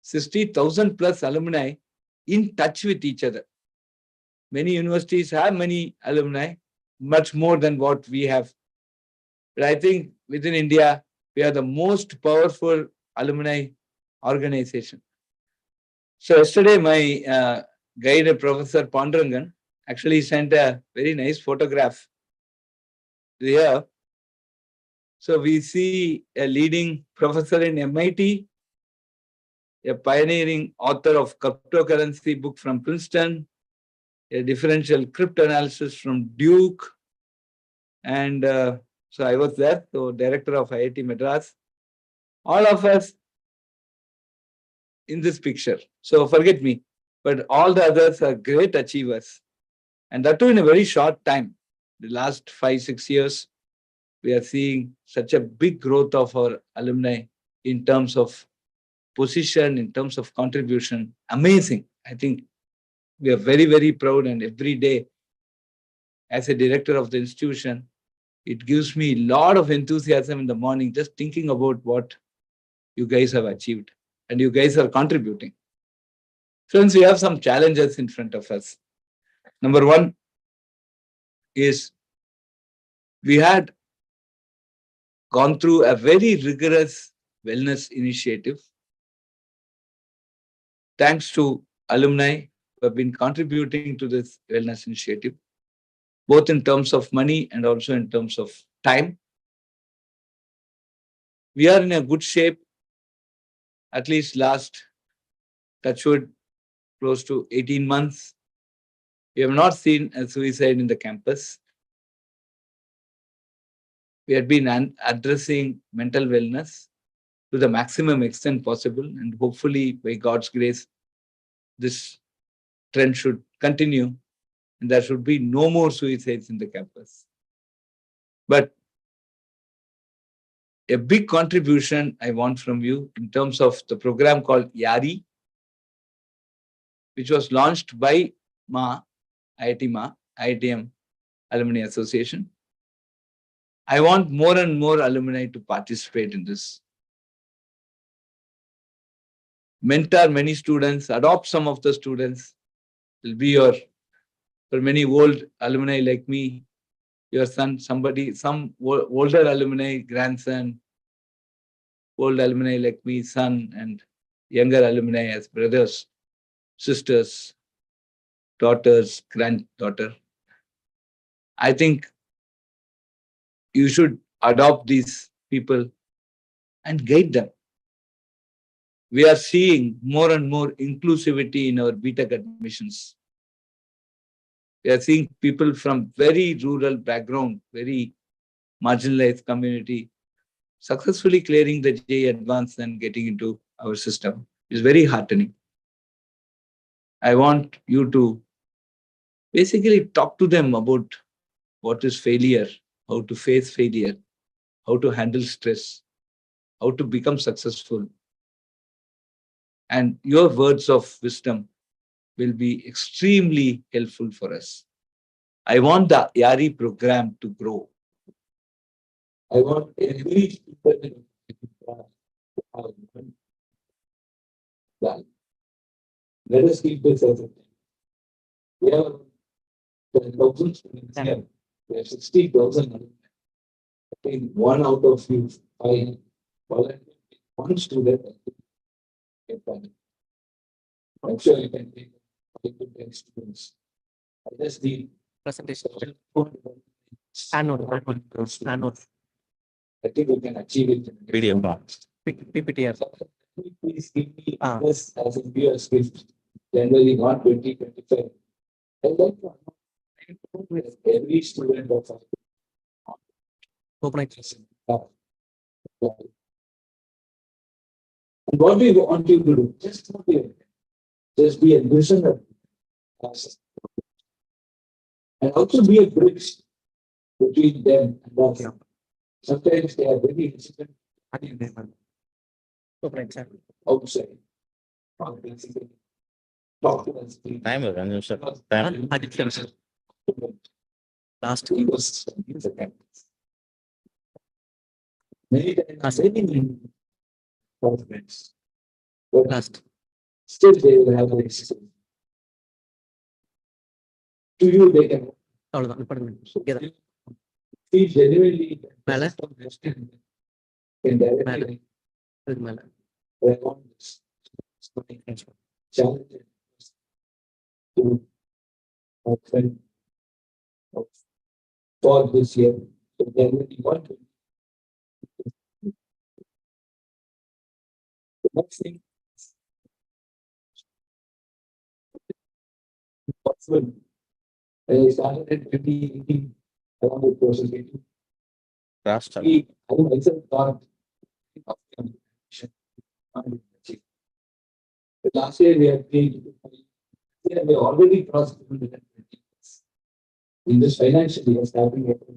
60,000 plus alumni in touch with each other. Many universities have many alumni, much more than what we have. But I think within India, we are the most powerful alumni organization. So yesterday, my guide, Professor Pandurangan, actually sent a very nice photograph here. So we see a leading professor in MIT, a pioneering author of cryptocurrency book from Princeton, a differential cryptanalysis from Duke, and so I was there, so director of IIT Madras. All of us in this picture. So forget me, but all the others are great achievers. And that too in a very short time. The last 5-6 years, we are seeing such a big growth of our alumni in terms of position, in terms of contribution. Amazing. I think we are very, very proud, and every day as a director of the institution, it gives me a lot of enthusiasm in the morning just thinking about what you guys have achieved and you guys are contributing. Friends, we have some challenges in front of us. Number one is we had gone through a very rigorous wellness initiative. Thanks to alumni who have been contributing to this wellness initiative, both in terms of money and also in terms of time. We are in a good shape, at least last, touchwood, close to 18 months. We have not seen a suicide in the campus. We have been addressing mental wellness to the maximum extent possible, and hopefully, by God's grace, this trend should continue and there should be no more suicides in the campus. But a big contribution I want from you in terms of the program called YARI, which was launched by IITM Alumni Association. I want more and more alumni to participate in this. Mentor many students, adopt some of the students. Will be your, for many old alumni like me, your son, somebody, some older alumni, grandson, old alumni like me, son, and younger alumni as brothers, sisters, daughters, granddaughter. I think you should adopt these people and guide them. We are seeing more and more inclusivity in our BTech admissions. We are seeing people from very rural background, very marginalized community, successfully clearing the JEE Advanced and getting into our system. It's very heartening. I want you to basically talk to them about what is failure, how to face failure, how to handle stress, how to become successful. And your words of wisdom will be extremely helpful for us. I want the YARI program to grow. I want every student to have one. Let us keep this as a thing. We have 10,000 students here. We have 60,000. I think 1 out of 5 volunteer, 1 student. I'm sure you can take 5 to 10 students. I just need Presentation. Annual. I think we can achieve it. Video. PPT. Please give me this as a viewer's gift. Generally, not 2025. I like to Every student of Open it. and what we want you to do, just be a listener. And also be a bridge between them and us. Sometimes they are very hesitant Open it, sir. outside. Talk to us. Time is running, sir. Last. Ecosystem is a campus. Many times, many governments. But Last. still they will have an existence. To you, they can அவ்வளவுதான் நிப்பாட்டுங்க. feel genuinely. மேல. Can directly இதுக்கு மேல. respond this challenge to open for this year. So genuinely want to. The next thing. Possible. I started at 2018, around the process. I myself thought of competition. But last year we had been, we already crossed 220. In this financial year, starting April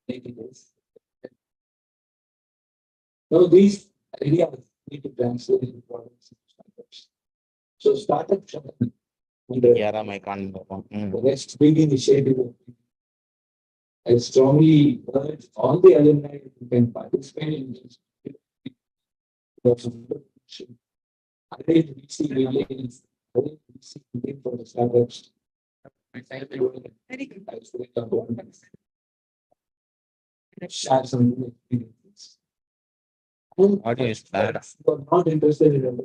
80 days. Now these ideas need to translate into products and startups. So startup the next big initiative. I strongly urge all the alumni who can participate in this. Arrange VC meetings, arrange VC meeting for the startups. Very good. Share some new experiences. Audio is bad. You are not interested in it.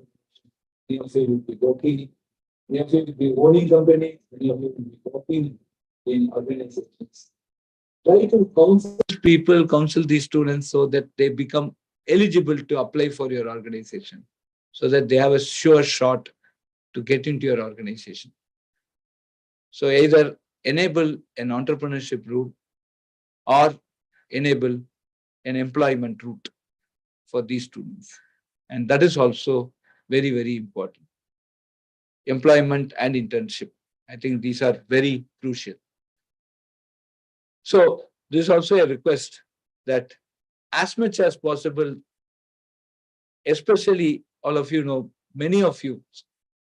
Many of you will be working. Many of you will be owning companies. Many of you will be working in organizations. Try to counsel these students so that they become eligible to apply for your organization, so that they have a sure shot to get into your organization. So either enable an entrepreneurship route or enable an employment route for these students. And that is also very, very important. Employment and internship. I think these are very crucial. So this is also a request that as much as possible, especially all of you know, many of you,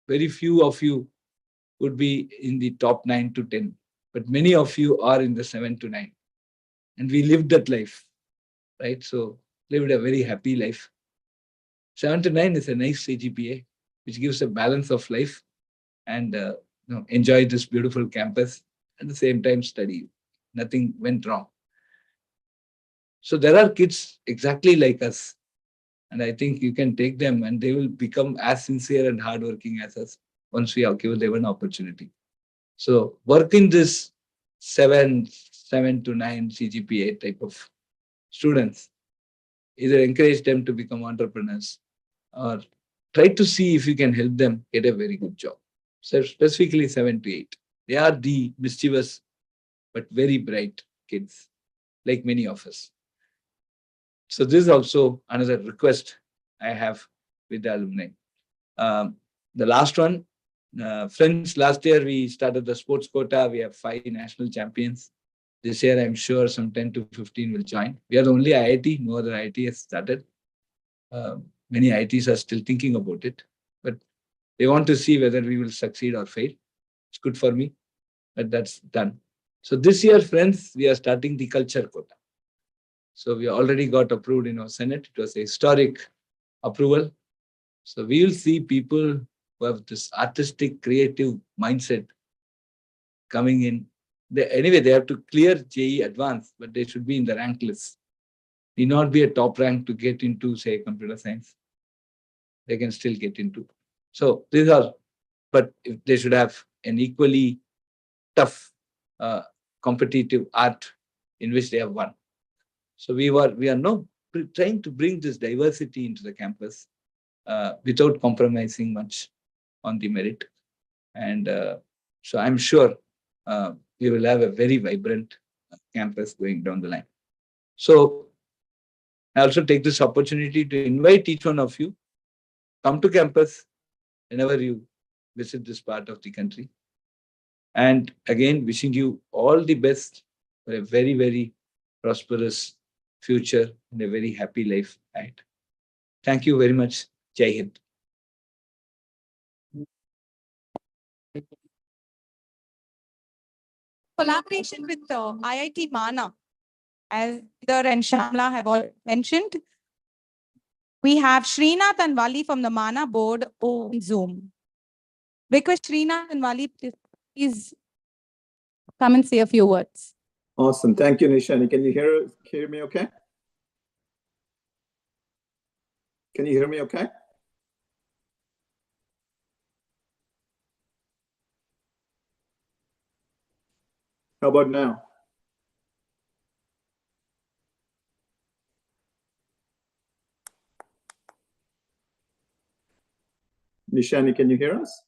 very few of you would be in the top 9 to 10, but many of you are in the 7 to 9. And we lived that life, right? So lived a very happy life. 7 to 9 is a nice CGPA, which gives a balance of life and enjoy this beautiful campus. At the same time, study. Nothing went wrong. So there are kids exactly like us. And I think you can take them and they will become as sincere and hardworking as us once we have given them an opportunity. So work in this 7 to 9 CGPA type of students. Either encourage them to become entrepreneurs or try to see if you can help them get a very good job. So specifically 7 to 8. They are the mischievous but very bright kids, like many of us. So this is also another request I have with the alumni. The last one, friends, last year we started the sports quota. We have 5 national champions. This year, I'm sure some 10 to 15 will join. We are the only IIT, no other IIT has started. Many IITs are still thinking about it, but they want to see whether we will succeed or fail. It's good for me, but that's done. So this year, friends, we are starting the culture quota. So we already got approved in our Senate. It was a historic approval. So we will see people who have this artistic, creative mindset coming in. Anyway, they have to clear JE advanced, but they should be in the rank list. Need not be a top rank to get into, say, computer science. They can still get into. So these are, but if they should have an equally tough, competitive art in which they have won. So we are now trying to bring this diversity into the campus without compromising much on the merit. And So I'm sure we will have a very vibrant campus going down the line. So I also take this opportunity to invite each one of you, come to campus whenever you visit this part of the country. And again, wishing you all the best for a very, very prosperous future and a very happy life ahead. Thank you very much. Jai Hind. Collaboration with IIT Mana, as Peter and Shamla have all mentioned. We have Srinath and Wali from the Mana board on Zoom. Request Srinath and Wali, please come and say a few words. Awesome. Thank you, Nishani. Can you hear me okay? Can you hear me okay? How about now? Nishani, can you hear us?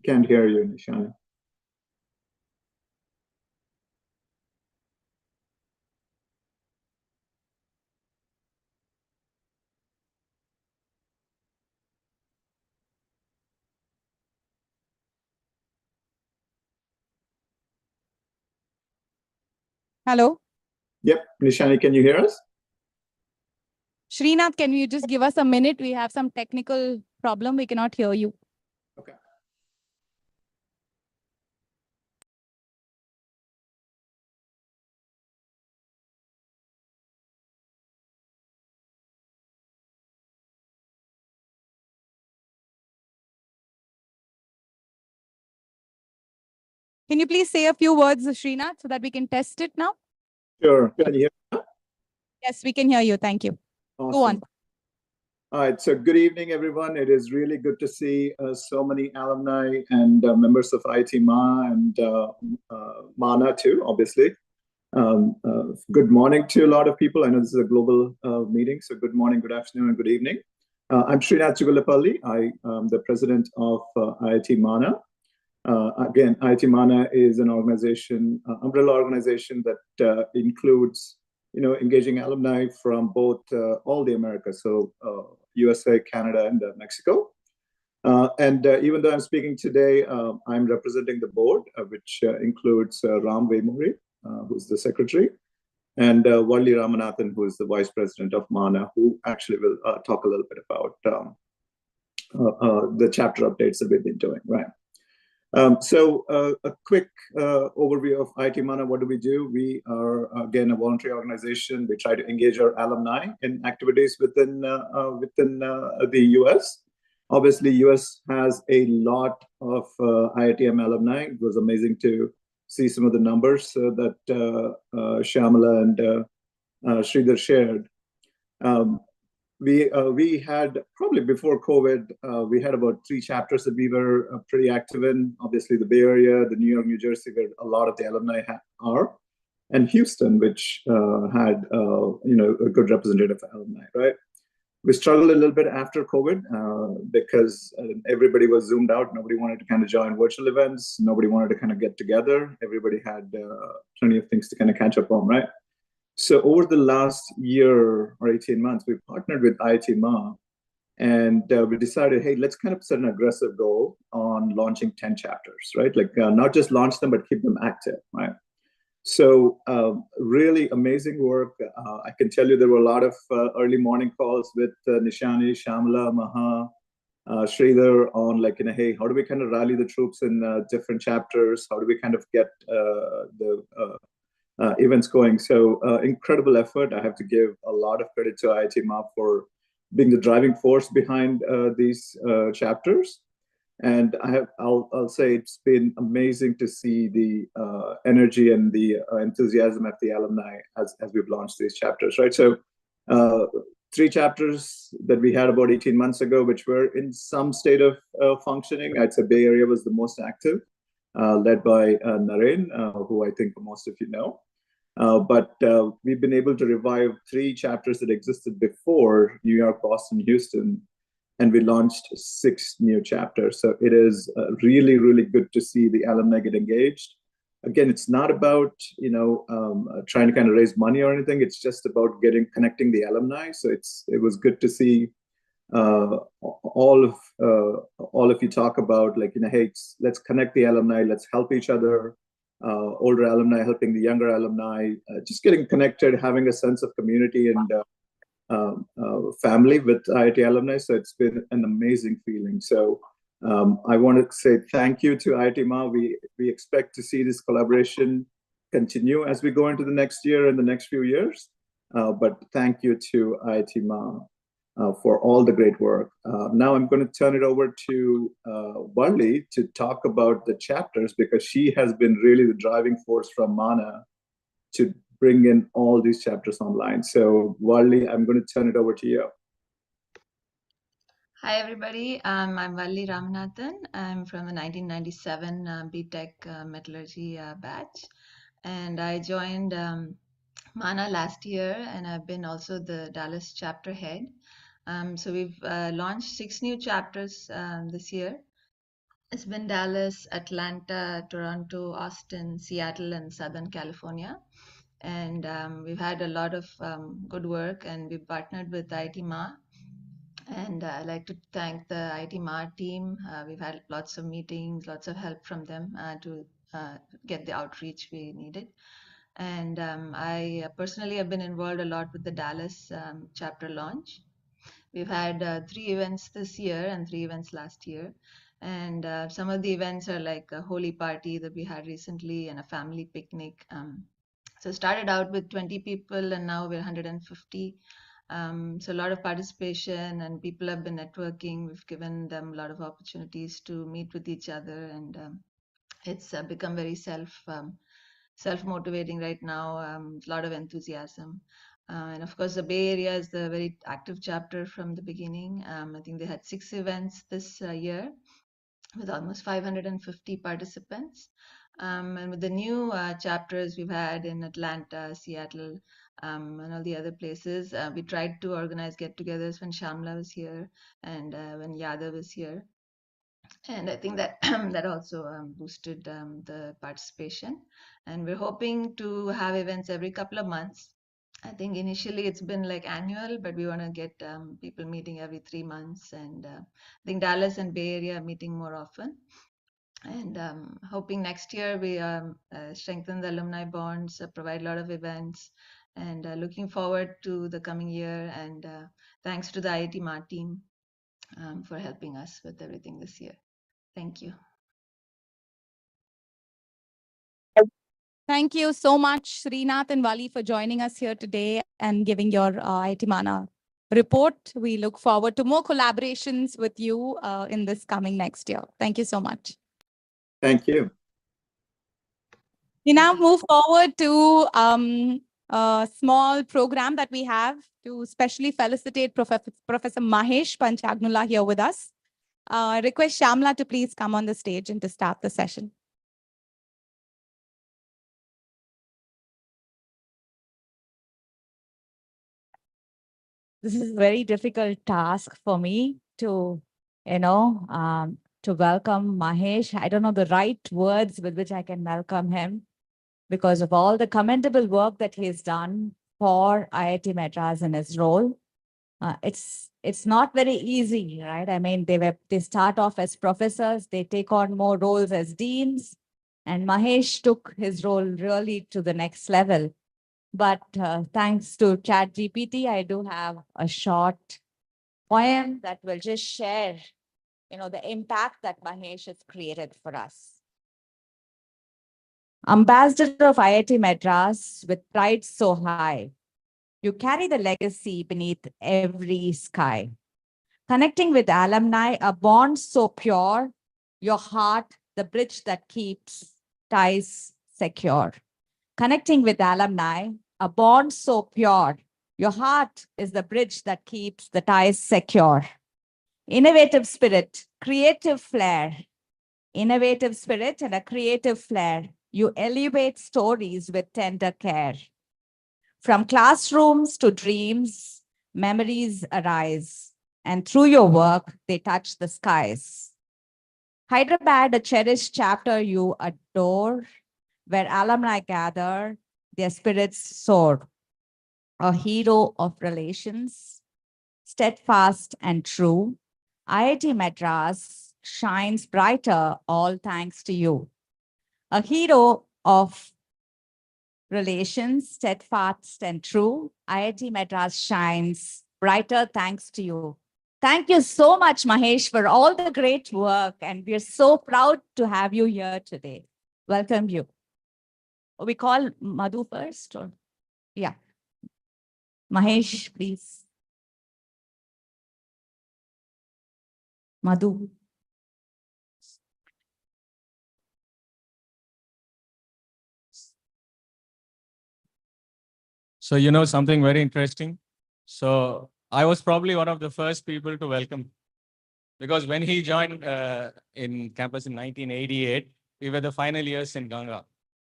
Can't hear you, Nishani. Hello? Yep. Nishani, can you hear us? Srinath, can you just give us a minute? We have some technical problem. We cannot hear you. Okay. Can you please say a few words, Srinath, so that we can test it now? Sure. Can you hear me? Yes, we can hear you. Thank you. Awesome. Go on. All right. So good evening, everyone. It is really good to see so many alumni and members of Iitmaa and Mana too, obviously. Good morning to a lot of people. I know this is a global meeting, so good morning, good afternoon, and good evening. I'm Srinath Chugulapalli. I am the president of IIT Mana. Again, IIT Mana is an organization, umbrella organization that includes, engaging alumni from both all the Americas, so USA, Canada, and Mexico. Even though I'm speaking today, I'm representing the board, which includes Ram Vemuri, who's the secretary, and Wali Ramanathan, who is the vice president of Mana, who actually will talk a little bit about the chapter updates that we've been doing, right? So a quick overview of IIT Mana. What do we do? We are, again, a voluntary organization. We try to engage our alumni in activities within the US. Obviously, US has a lot of IITM alumni. It was amazing to see some of the numbers that Shamala and Sridhar shared. We had, probably before COVID, we had about 3 chapters that we were pretty active in. Obviously, the Bay Area, the New York, New Jersey, where a lot of the alumni are, and Houston, which had a good representative alumni, right? We struggled a little bit after COVID because everybody was zoomed out. Nobody wanted to kind of join virtual events. Nobody wanted to kind of get together. Everybody had plenty of things to kind of catch up on, right? So over the last year or 18 months, we partnered with Iitmaa, and we decided, hey, let's kind of set an aggressive goal on launching 10 chapters, right? Like not just launch them, but keep them active, right? So really amazing work. I can tell you there were a lot of early morning calls with Nishani, Shamla, Maha, Sridhar on like, hey, how do we kind of rally the troops in different chapters? How do we kind of get the events going? So incredible effort. I have to give a lot of credit to Iitmaa for being the driving force behind these chapters. And I'll say it's been amazing to see the energy and the enthusiasm of the alumni as we've launched these chapters, right? So 3 chapters that we had about 18 months ago, which were in some state of functioning. I'd say Bay Area was the most active, led by Naren, who I think most of you know. But we've been able to revive 3 chapters that existed before: New York, Boston, Houston. and we launched 6 new chapters. So it is really, really good to see the alumni get engaged. Again, it's not about trying to kind of raise money or anything. It's just about connecting the alumni. So it was good to see all of you talk about hey, let's connect the alumni, let's help each other. Older alumni helping the younger alumni, just getting connected, having a sense of community and family with IIT alumni. So it's been an amazing feeling. So I want to say thank you to Iitmaa. We expect to see this collaboration continue as we go into the next year and the next few years. But thank you to Iitmaa for all the great work. Now I'm going to turn it over to Valli to talk about the chapters, because she has been really the driving force from Mana to bring in all these chapters online. So Valli, I'm going to turn it over to you. Hi, everybody. I'm Valli Ramanathan. I'm from the 1997 BTech Metallurgy batch. And I joined Mana last year, and I've been also the Dallas chapter head. So we've launched 6 new chapters this year. It's been Dallas, Atlanta, Toronto, Austin, Seattle, and Southern California. And we've had a lot of good work, and we've partnered with Iitmaa. And I'd like to thank the Iitmaa team. We've had lots of meetings, lots of help from them to get the outreach we needed. And I personally have been involved a lot with the Dallas chapter launch. We've had 3 events this year and 3 events last year. And some of the events are like a holy party that we had recently and a family picnic. So it started out with 20 people and now we're 150. So a lot of participation, and people have been networking. We've given them a lot of opportunities to meet with each other, and it's become very self-motivating right now. A lot of enthusiasm. And of course, the Bay Area is the very active chapter from the beginning. I think they had 6 events this year with almost 550 participants. And with the new chapters we've had in Atlanta, Seattle, and all the other places, we tried to organize get-togethers when Shamla was here and when Yadav was here. And I think that that also boosted the participation. And we're hoping to have events every couple of months. I think initially it's been like annual, but we want to get people meeting every 3 months. And I think Dallas and Bay Area are meeting more often. And hoping next year we strengthen the alumni bonds, provide a lot of events, and looking forward to the coming year. And thanks to the Iitmaa team for helping us with everything this year. Thank you. Thank you so much, Srinath and Valli, for joining us here today and giving your Iitmaa report. We look forward to more collaborations with you in this coming next year. Thank you so much. Thank you. We now move forward to a small program that we have to specially felicitate Professor Mahesh Panchagnula here with us. I request Shamla to please come on the stage and to start the session. This is a very difficult task for me to, to welcome Mahesh. I don't know the right words with which I can welcome him because of all the commendable work that he has done for IIT Madras in his role. It's not very easy, right? I mean, they start off as professors, they take on more roles as deans, and Mahesh took his role really to the next level. But thanks to ChatGPT, I do have a short poem that will just share, the impact that Mahesh has created for us. Ambassador of IIT Madras with pride so high, you carry the legacy beneath every sky. Connecting with alumni, a bond so pure, your heart, the bridge that keeps ties secure. Connecting with alumni, a bond so pure, your heart is the bridge that keeps the ties secure. Innovative spirit, creative flair, innovative spirit and a creative flair, you elevate stories with tender care. From classrooms to dreams, memories arise. and through your work, they touch the skies. Hyderabad, a cherished chapter you adore, where alumni gather, their spirits soar. A hero of relations, steadfast and true, IIT Madras shines brighter, all thanks to you. A hero of relations, steadfast and true, IIT Madras shines brighter thanks to you. Thank you so much, Mahesh, for all the great work. And we're so proud to have you here today. Welcome you. We call Madhu first, or yeah. Mahesh, please. Madhu. So, you know, something very interesting. So I was probably one of the first people to welcome, because when he joined in campus in 1988, we were the final years in Ganga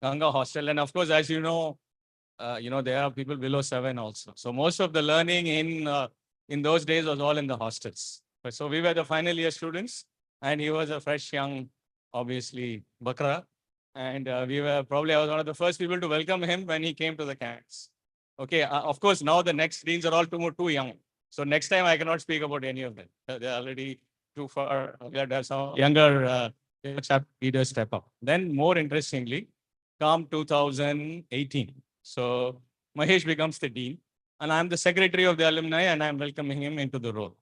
hostel. And of course, as you know, there are people below 7 also. So most of the learning in those days was all in the hostels. So we were the final year students, and he was a fresh young, obviously, Bakra. And I was one of the first people to welcome him when he came to the campus. Okay, of course, now the next deans are all too young. So next time I cannot speak about any of them. They're already too far. We have to have some younger leaders step up. Then more interestingly, come 2018. So Mahesh becomes the dean, and I'm the secretary of the alumni, and I'm welcoming him into the role.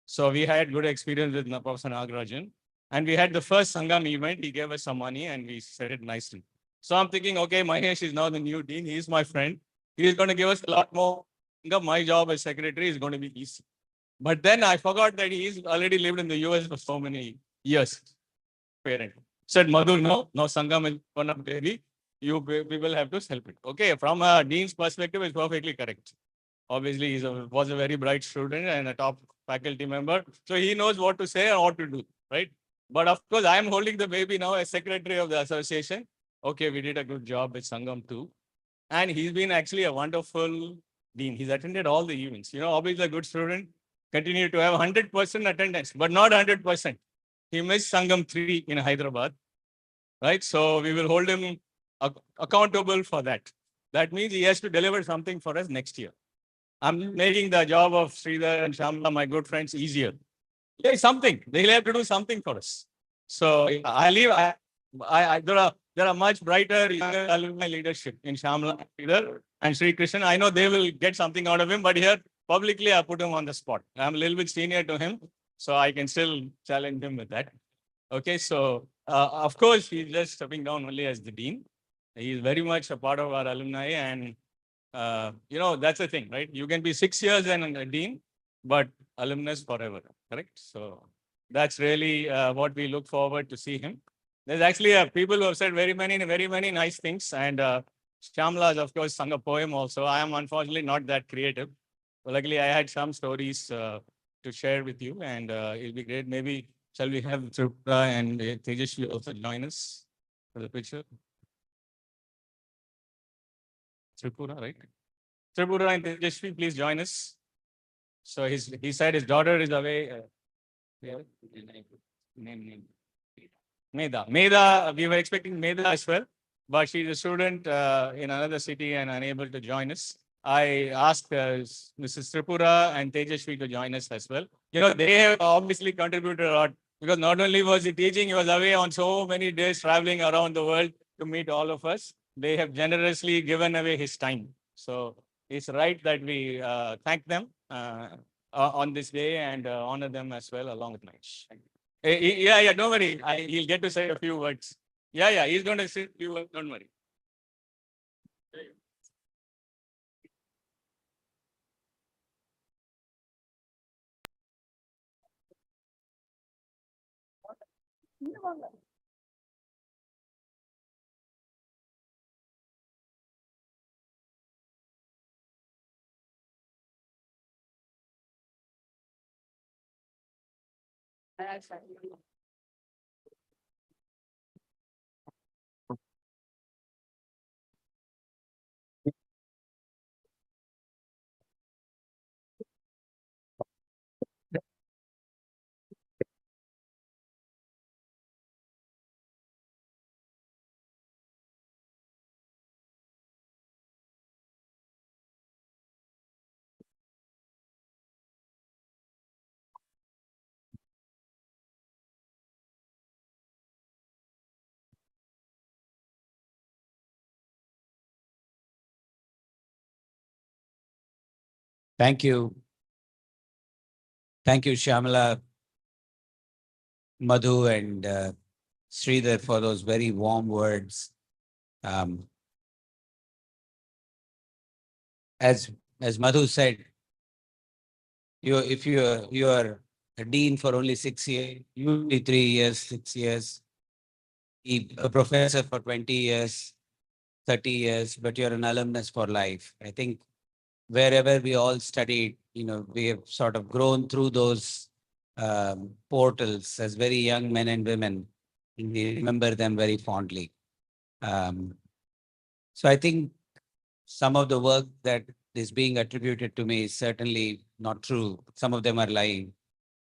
So we had good experience with Professor Nagarajan, and we had the first Sangam event. He gave us some money, and we set it nicely. So I'm thinking, okay, Mahesh is now the new dean. He's my friend. He's going to give us a lot more. My job as secretary is going to be easy. But then I forgot that he's already lived in the US for so many years. Parent said, Madhu, no Sangam is one of baby. You people have to help it. Okay, from a dean's perspective, it's perfectly correct. Obviously, he was a very bright student and a top faculty member. So he knows what to say and what to do, right? But of course, I'm holding the baby now as secretary of the association. Okay, we did a good job with Sangam too. And he's been actually a wonderful dean. He's attended all the events. You know, obviously a good student, continue to have 100% attendance, but not 100%. He missed Sangam 3 in Hyderabad, right? So we will hold him accountable for that. That means he has to deliver something for us next year. I'm making the job of Sridhar and Shamla, my good friends, easier. Yeah, something. They'll have to do something for us. So there are much brighter younger alumni leadership in Shamla and Sri Krishnan. I know they will get something out of him, but here publicly I put him on the spot. I'm a little bit senior to him, so I can still challenge him with that. Okay, so of course he's just stepping down only as the dean. He's very much a part of our alumni, and that's the thing, right? You can be 6 years and a dean, but alumnus forever, correct? So that's really what we look forward to see him. There's actually people who have said very many nice things, and Shamla has, of course, sung a poem also. I am unfortunately not that creative. But luckily, I had some stories to share with you, and it'll be great. Maybe shall we have Tripura and Tejashwi also join us for the picture? Tripura, right? Tripura and Tejashwi, please join us. So he said his daughter is away. Name. Meda, we were expecting Meda as well, but she's a student in another city and unable to join us. I asked Mrs. Tripura and Tejashwi to join us as well. You know, they have obviously contributed a lot, because not only was he teaching, he was away on so many days traveling around the world to meet all of us. They have generously given away his time. So it's right that we thank them on this day and honor them as well along with Mahesh. Yeah, don't worry. He'll get to say a few words. Yeah, he's going to say a few words. Don't worry. Thank you. Thank you, Shyamala, Madhu, and Sridhar for those very warm words. As Madhu said, if you are a dean for only 6 years, usually 3 years, 6 years, a professor for 20 years, 30 years, but you're an alumnus for life. I think wherever we all studied, we have sort of grown through those portals as very young men and women. And we remember them very fondly. So I think some of the work that is being attributed to me is certainly not true. Some of them are lying.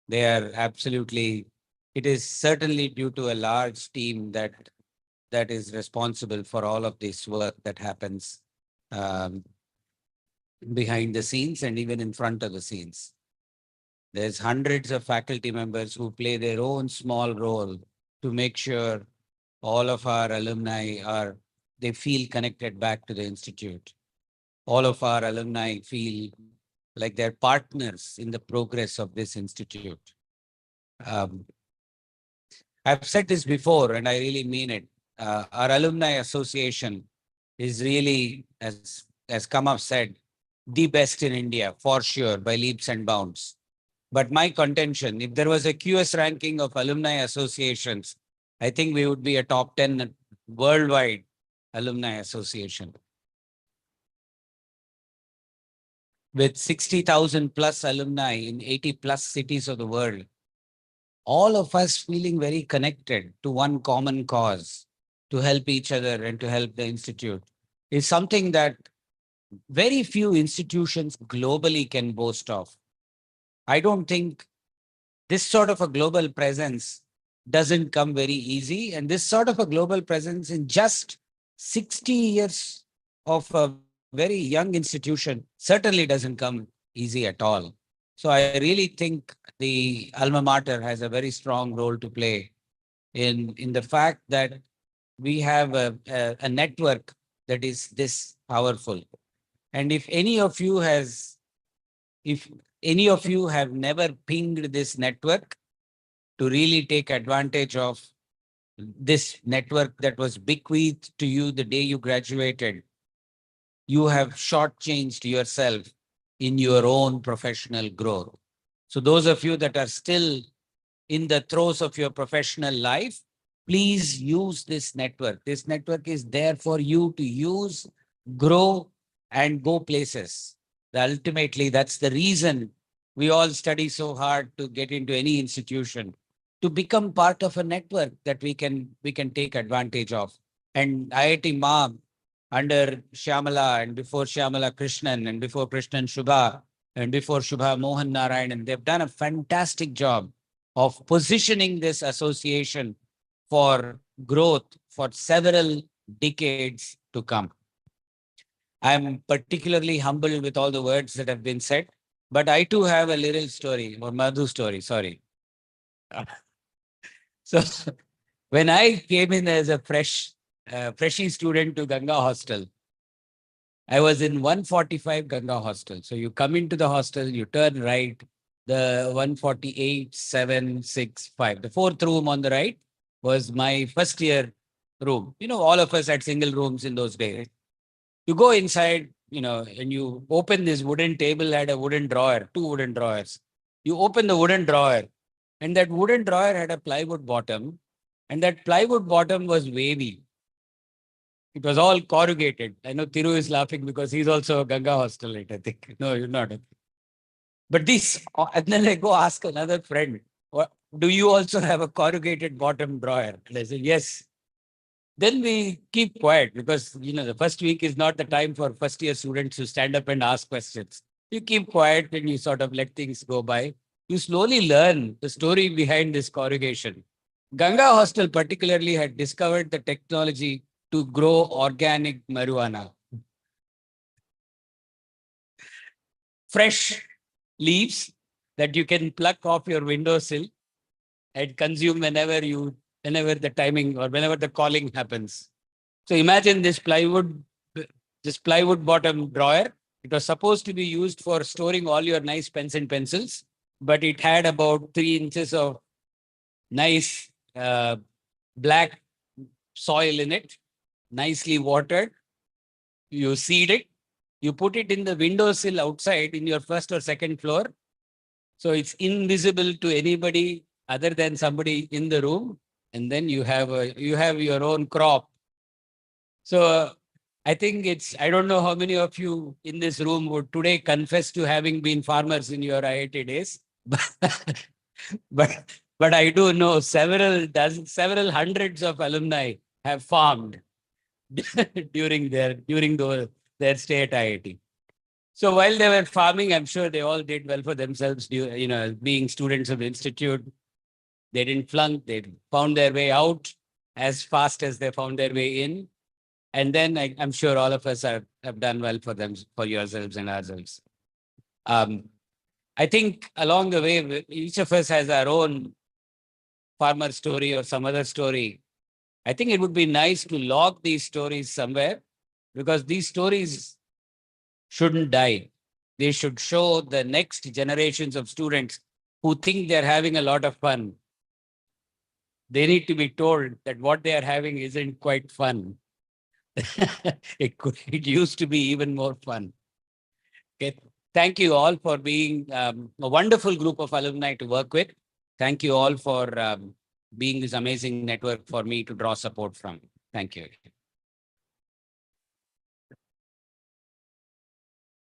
They are absolutely, it is certainly due to a large team that is responsible for all of this work that happens behind the scenes and even in front of the scenes. There's hundreds of faculty members who play their own small role to make sure all of our alumni they feel connected back to the institute. All of our alumni feel like they're partners in the progress of this institute. I've said this before, and I really mean it. Our alumni association is really, as Kamav said, the best in India, for sure, by leaps and bounds. But my contention, if there was a QS ranking of alumni associations, I think we would be a top 10 worldwide alumni association. With 60,000 plus alumni in 80 plus cities of the world, all of us feeling very connected to one common cause, to help each other and to help the institute, is something that very few institutions globally can boast of. I don't think this sort of a global presence doesn't come very easy. And this sort of a global presence in just 60 years of a very young institution certainly doesn't come easy at all. So I really think the alma mater has a very strong role to play in the fact that we have a network that is this powerful. And if any of you have never pinged this network to really take advantage of this network that was bequeathed to you the day you graduated, you have shortchanged yourself in your own professional growth. So those of you that are still in the throes of your professional life, please use this network. This network is there for you to use, grow, and go places. Ultimately, that's the reason we all study so hard to get into any institution, to become part of a network that we can take advantage of. And IIT MAAG, under Shyamala, and before Shyamala Krishnan, and before Krishnan Shubha, and before Shubha Mohan Narayanan, they've done a fantastic job of positioning this association for growth for several decades to come. I'm particularly humbled with all the words that have been said, but I too have a little story, or Madhu story, sorry. So when I came in as a freshie student to Ganga Hostel, I was in 145 Ganga Hostel. So you come into the hostel, you turn right, the 148-765. The fourth room on the right was my first year room. All of us had single rooms in those days. You go inside, and you open this wooden table, had a wooden drawer, 2 wooden drawers. You open the wooden drawer, and that wooden drawer had a plywood bottom, and that plywood bottom was wavy. It was all corrugated. I know Thiru is laughing because he's also a Ganga hostelite, I think. No, you're not. But and then I go ask another friend, do you also have a corrugated bottom drawer? And I said, yes. Then we keep quiet because, the first week is not the time for first year students to stand up and ask questions. You keep quiet and you sort of let things go by. You slowly learn the story behind this corrugation. Ganga Hostel particularly had discovered the technology to grow organic marijuana. Fresh leaves that you can pluck off your windowsill and consume whenever the timing or whenever the calling happens. So imagine this plywood bottom drawer It was supposed to be used for storing all your nice pens and pencils, but it had about 3 inches of nice black soil in it, nicely watered. You seed it, you put it in the windowsill outside in your first or second floor. So it's invisible to anybody other than somebody in the room. And then you have your own crop. So I think I don't know how many of you in this room would today confess to having been farmers in your IIT days. But I do know several hundreds of alumni have farmed during their stay at IIT. So while they were farming, I'm sure they all did well for themselves, being students of the institute. They didn't flunk, they found their way out as fast as they found their way in. And then I'm sure all of us have done well for yourselves and ourselves. I think along the way, each of us has our own farmer story or some other story. I think it would be nice to log these stories somewhere, because these stories shouldn't die. They should show the next generations of students who think they're having a lot of fun. They need to be told that what they are having isn't quite fun. It used to be even more fun. Okay. Thank you all for being a wonderful group of alumni to work with. Thank you all for being this amazing network for me to draw support from. Thank you.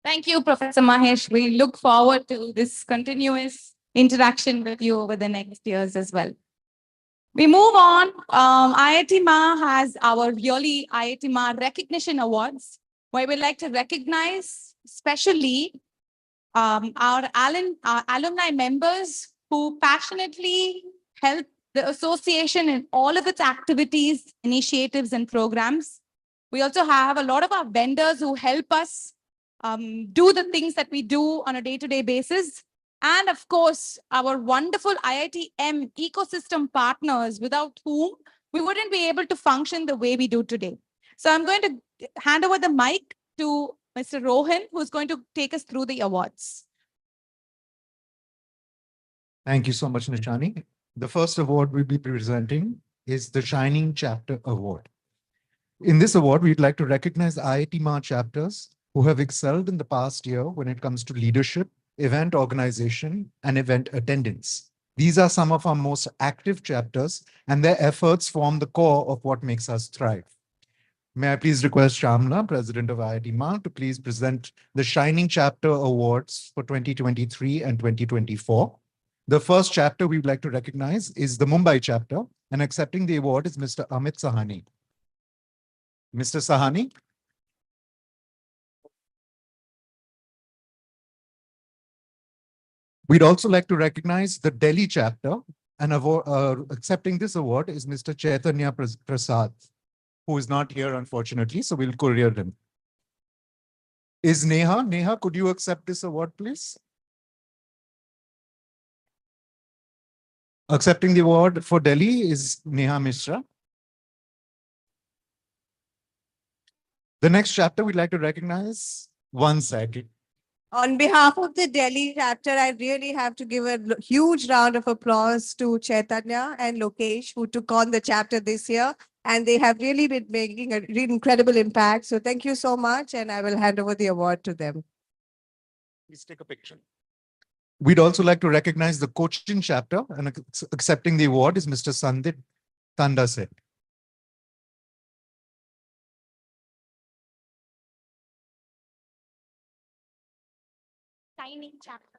Thank you, Professor Mahesh. We look forward to this continuous interaction with you over the next years as well. We move on. Iitmaa has our yearly Iitmaa Recognition Awards, where we like to recognize especially our alumni members who passionately help the association in all of its activities, initiatives, and programs. We also have a lot of our vendors who help us do the things that we do on a day-to-day basis. And of course, our wonderful IITM ecosystem partners, without whom we wouldn't be able to function the way we do today. So I'm going to hand over the mic to Mr. Rohan, who's going to take us through the awards. Thank you so much, Nishani. The first award we'll be presenting is the Shining Chapter Award. In this award, we'd like to recognize Iitmaa chapters who have excelled in the past year when it comes to leadership, event organization, and event attendance. These are some of our most active chapters, and their efforts form the core of what makes us thrive. May I please request Shamla, President of Iitmaa, to please present the Shining Chapter Awards for 2023 and 2024. The first chapter we would like to recognize is the Mumbai chapter, and accepting the award is Mr. Amit Sahani. Mr. Sahani. We'd also like to recognize the Delhi chapter, and accepting this award is Mr. Chaitanya Prasad, who is not here, unfortunately, so we'll courier him. Is Neha? Neha, could you accept this award, please? Accepting the award for Delhi is Neha Mishra. The next chapter we'd like to recognize, one second. On behalf of the Delhi chapter, I really have to give a huge round of applause to Chaitanya and Lokesh, who took on the chapter this year. And they have really been making a really incredible impact. So thank you so much. And I will hand over the award to them. Please take a picture. We'd also like to recognize the Cochin chapter, and accepting the award is Mr. Sandip Tandase. Shining chapter.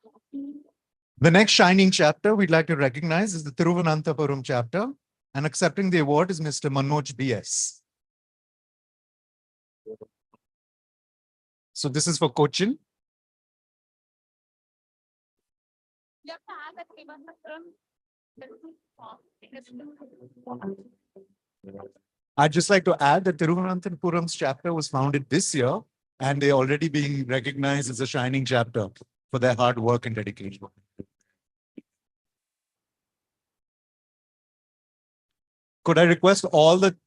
The next shining chapter we'd like to recognize is the Thiruvananthapuram chapter, and accepting the award is Mr. Manoj BS. So this is for Cochin. I'd just like to add that Thiruvananthapuram's chapter was founded this year, and they're already being recognized as a shining chapter for their hard work and dedication. Could I request all the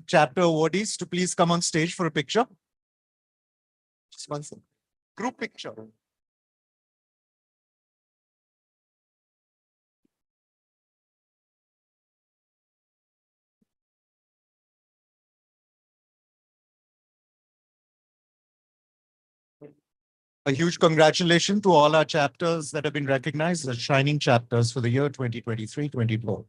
chapter awardees to please come on stage for a picture? Just one second. Group picture. A huge congratulations to all our chapters that have been recognized as shining chapters for the year 2023-24.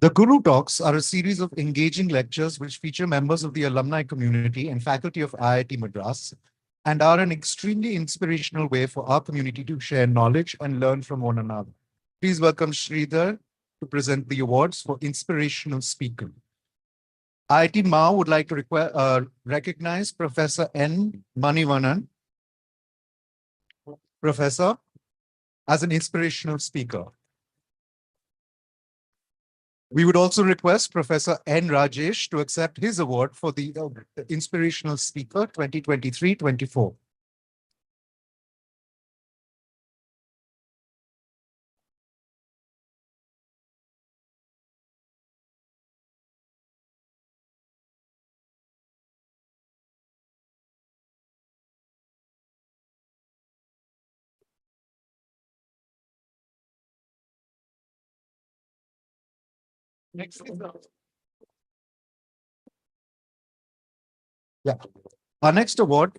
The Guru Talks are a series of engaging lectures which feature members of the alumni community and faculty of IIT Madras and are an extremely inspirational way for our community to share knowledge and learn from one another. Please welcome Sridhar to present the awards for inspirational speaker. IIT MA would like to recognize Professor N. Manivanan, Professor, as an inspirational speaker. We would also request Professor N. Rajesh to accept his award for the Inspirational Speaker 2023-24. Next is Yeah. Our next award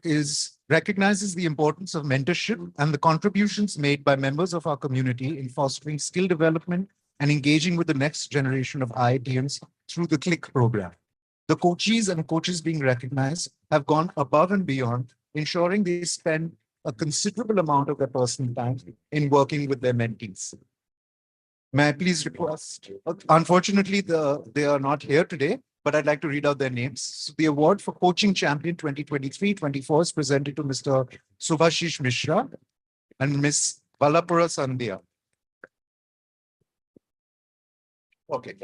recognizes the importance of mentorship and the contributions made by members of our community in fostering skill development and engaging with the next generation of IITians through the CLICK program. The coaches and coaches being recognized have gone above and beyond, ensuring they spend a considerable amount of their personal time in working with their mentees. May I please request? Unfortunately, they are not here today, but I'd like to read out their names. So the award for Coaching Champion 2023-24 is presented to Mr. Subhashish Mishra and Ms. Balapura Sandhya. Okay.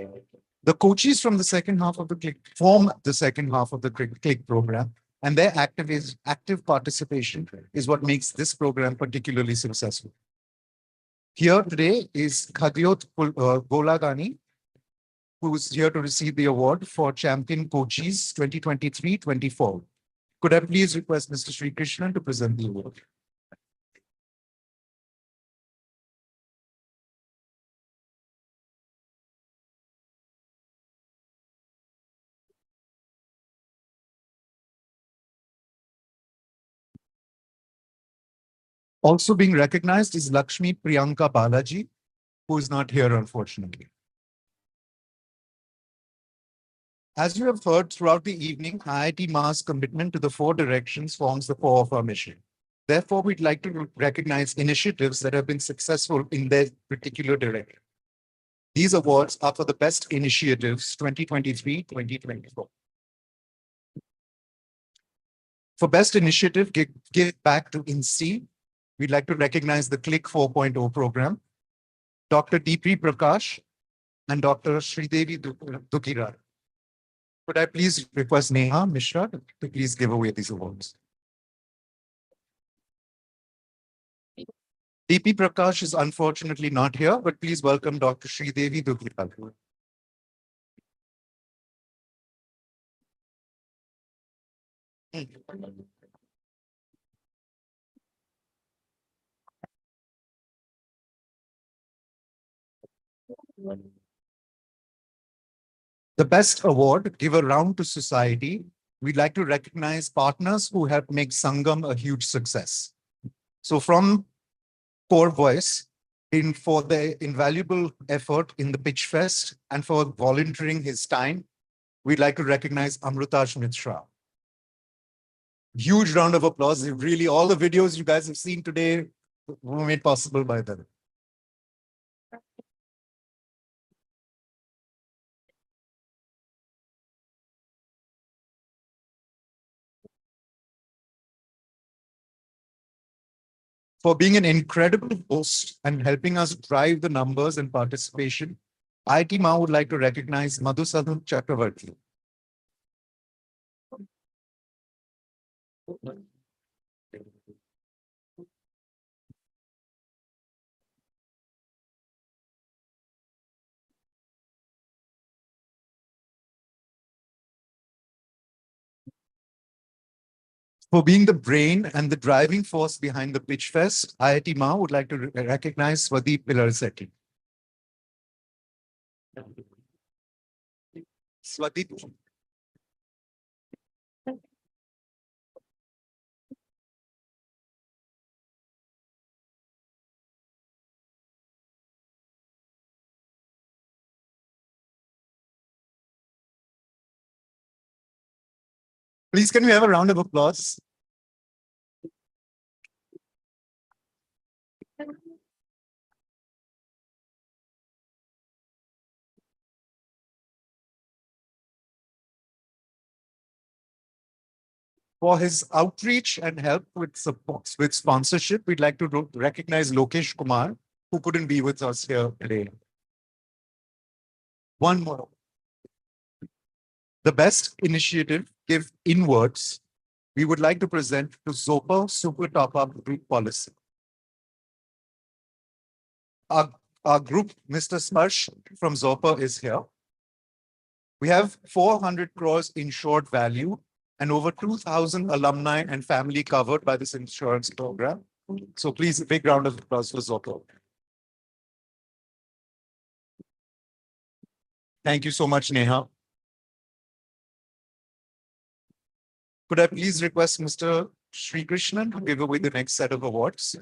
The coaches from the second half of the CLICK form the second half of the CLICK program, and their active participation is what makes this program particularly successful. Here today is Khadyot Golagani, who is here to receive the award for Champion Coaches 2023-24. Could I please request Mr. Sri Krishnan to present the award? Also being recognized is Lakshmi Priyanka Balaji, who is not here, unfortunately. As you have heard throughout the evening, IIT MA's commitment to the 4 directions forms the core of our mission. Therefore, we'd like to recognize initiatives that have been successful in their particular direction. These awards are for the best initiatives 2023-2024. For best initiative, give back to INSEE, we'd like to recognize the CLICK 4.0 program, Dr. D.P. Prakash, and Dr. Sridevi Dukira. Could I please request Neha Mishra to please give away these awards? D.P. Prakash is unfortunately not here, but please welcome Dr. Sridevi Dukira. The best award, give a round to society. We'd like to recognize partners who have made Sangam a huge success. So from Core Voice, for their invaluable effort in the Pitch Fest and for volunteering his time, we'd like to recognize Amrutash Mitra. Huge round of applause. Really, all the videos you guys have seen today were made possible by them. For being an incredible host and helping us drive the numbers and participation, IIT MA would like to recognize Madhusadan Chakravarti. For being the brain and the driving force behind the Pitch Fest, Iitmaa would like to recognize Swadeep Pilarsetti. Swadeep. Please, can we have a round of applause? For his outreach and help with support, with sponsorship, we'd like to recognize Lokesh Kumar, who couldn't be with us here today. One more. The best initiative, Give Inwards, we would like to present to Zopa Super Top Up Group Policy. Our group, Mr. Smarsh from Zopa, is here. We have 400 crores insured value and over 2,000 alumni and family covered by this insurance program. So please, a big round of applause for Zopa. Thank you so much, Neha. Could I please request Mr. Sri Krishnan to give away the next set of awards?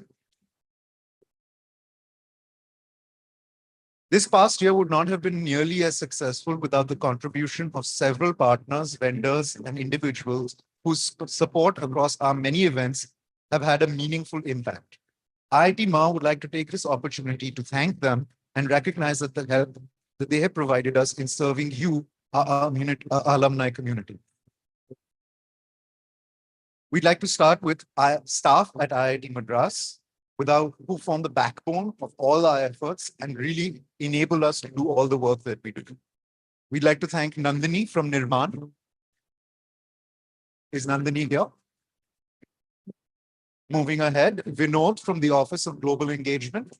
This past year would not have been nearly as successful without the contribution of several partners, vendors, and individuals whose support across our many events have had a meaningful impact. Iitmaa would like to take this opportunity to thank them and recognize that the help that they have provided us in serving you, our alumni community. We'd like to start with our staff at IIT Madras, who form the backbone of all our efforts and really enable us to do all the work that we do. We'd like to thank Nandini from Nirman. Is Nandini here? Moving ahead, Vinod from the Office of Global Engagement.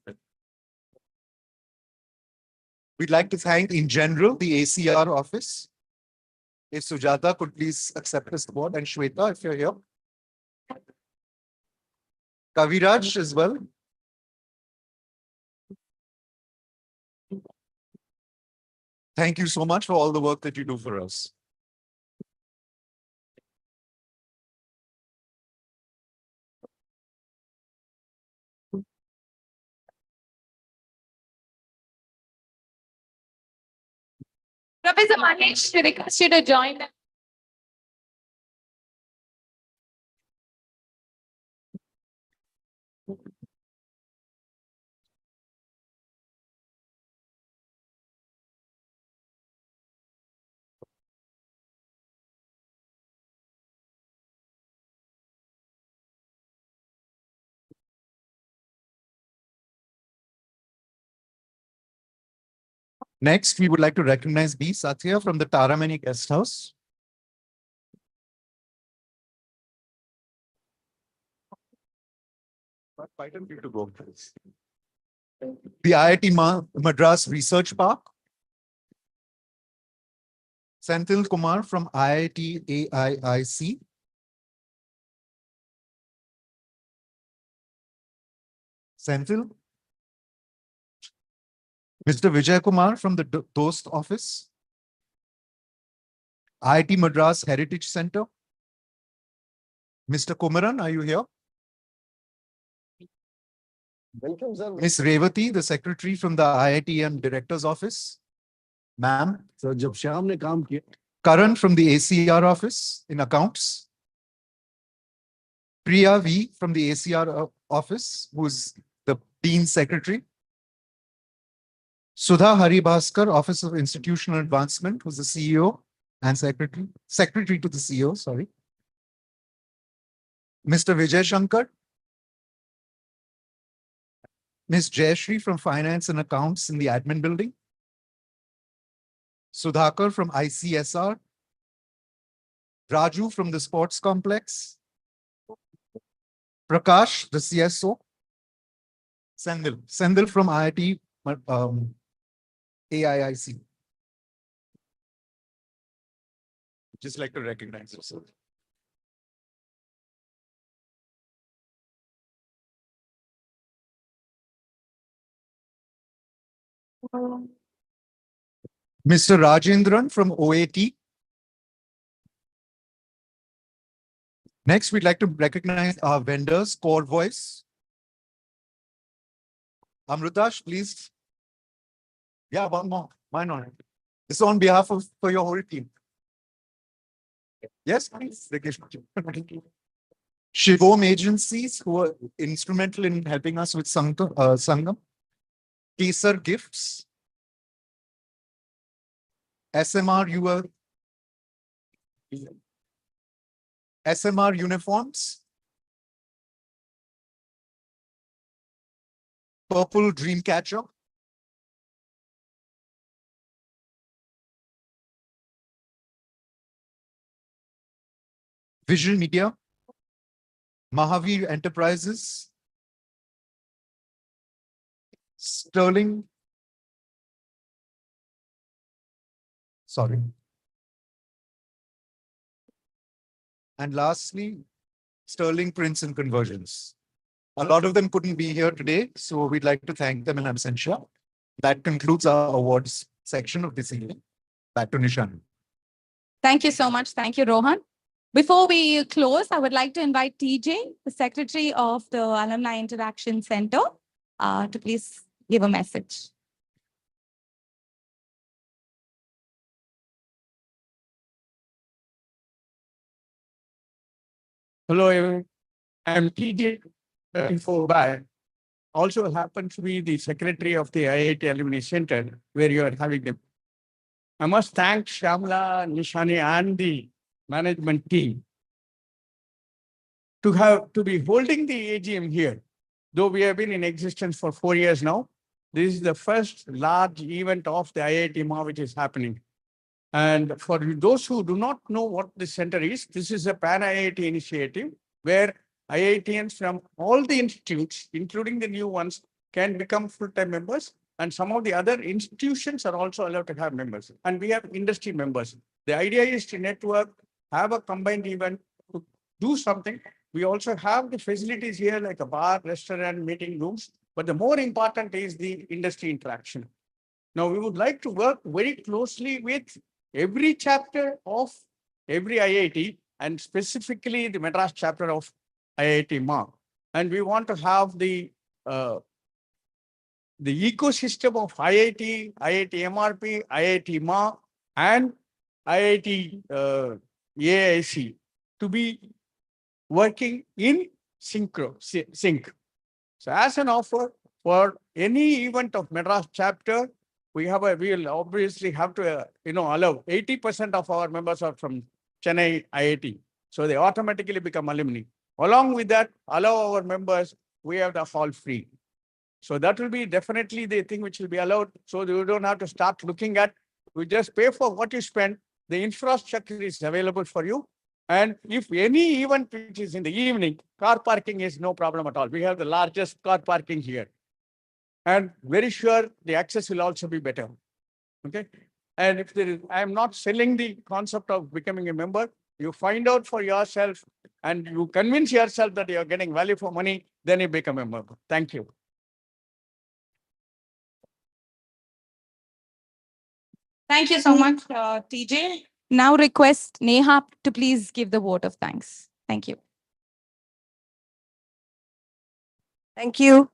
We'd like to thank, in general, the ACR office. If Sujata could please accept this award, and Shweta, if you're here. Kaviraj as well. Thank you so much for all the work that you do for us. Professor Manish, request you to join them. Next, we would like to recognize B. Satya from the Taramani Guest House. Quite a few to go. The IIT Madras Research Park. Senthil Kumar from IIT AIIC. Senthil. Mr. Vijay Kumar from the DOST office. IIT Madras Heritage Center. Mr. Kumaran, are you here? Welcome, sir. Ms. Revati, the secretary from the IITM Director's Office. Ma'am. So, जब श्याम ने काम किया. Karan from the ACR office in accounts. Priya V from the ACR office, who's the Dean Secretary. Sudha Haribhaskar, Office of Institutional Advancement, who's the CEO and Secretary to the CEO, sorry. Mr. Vijay Shankar. Ms. Jayashree from Finance and Accounts in the Admin Building. Sudhakar from ICSR. Raju from the Sports Complex. Prakash, the CSO. Sendil from IIT AIIC. Just like to recognize yourself. Mr. Rajendran from OAT. Next, we'd like to recognize our vendors, Core Voice. Amrutash, please. Yeah, one more. Why not? It's on behalf of for your whole team. Yes, please. Shivom agencies who are instrumental in helping us with Sangam. Kesar Gifts. SMR Uniforms. Purple Dreamcatcher. Visual Media. Mahavir Enterprises. Sterling. Sorry. And lastly, Sterling Prints and Conversions. A lot of them couldn't be here today, so we'd like to thank them in absentia. That concludes our awards section of this evening. Back to Nishan. Thank you so much. Thank you, Rohan. Before we close, I would like to invite TJ, the Secretary of the Alumni Interaction Center, to please give a message. Hello, everyone. I'm TJ 34 by. Also happen to be the secretary of the IIT Alumni Center, where you are having them. I must thank Shyamla, Nishani, and the management team to be holding the AGM here. Though we have been in existence for 4 years now, this is the first large event of the IIT MA which is happening. And for those who do not know what this center is, this is a pan-IIT initiative where IITians from all the institutes, including the new ones, can become full-time members. And some of the other institutions are also allowed to have members. And we have industry members. The idea is to network, have a combined event, to do something. We also have the facilities here like a bar, restaurant, meeting rooms. But the more important is the industry interaction. Now, we would like to work very closely with every chapter of every IIT and specifically the Madras chapter of IIT MA. And we want to have the ecosystem of IIT, IIT MRP, IIT MA, and IIT AIC to be working in sync. So as an offer for any event of Madras chapter, we'll obviously have to, allow 80% of our members are from Chennai IIT. So they automatically become alumni. Along with that, allow our members, we have the hall free. So that will be definitely the thing which will be allowed. So you don't have to start looking at, we just pay for what you spend. The infrastructure is available for you. And if any event which is in the evening, car parking is no problem at all. We have the largest car parking here. And very sure the access will also be better. Okay. And if there is, I'm not selling the concept of becoming a member. You find out for yourself and you convince yourself that you're getting value for money, then you become a member. Thank you. Thank you so much, TJ. Now request Neha to please give the vote of thanks. Thank you. Thank you.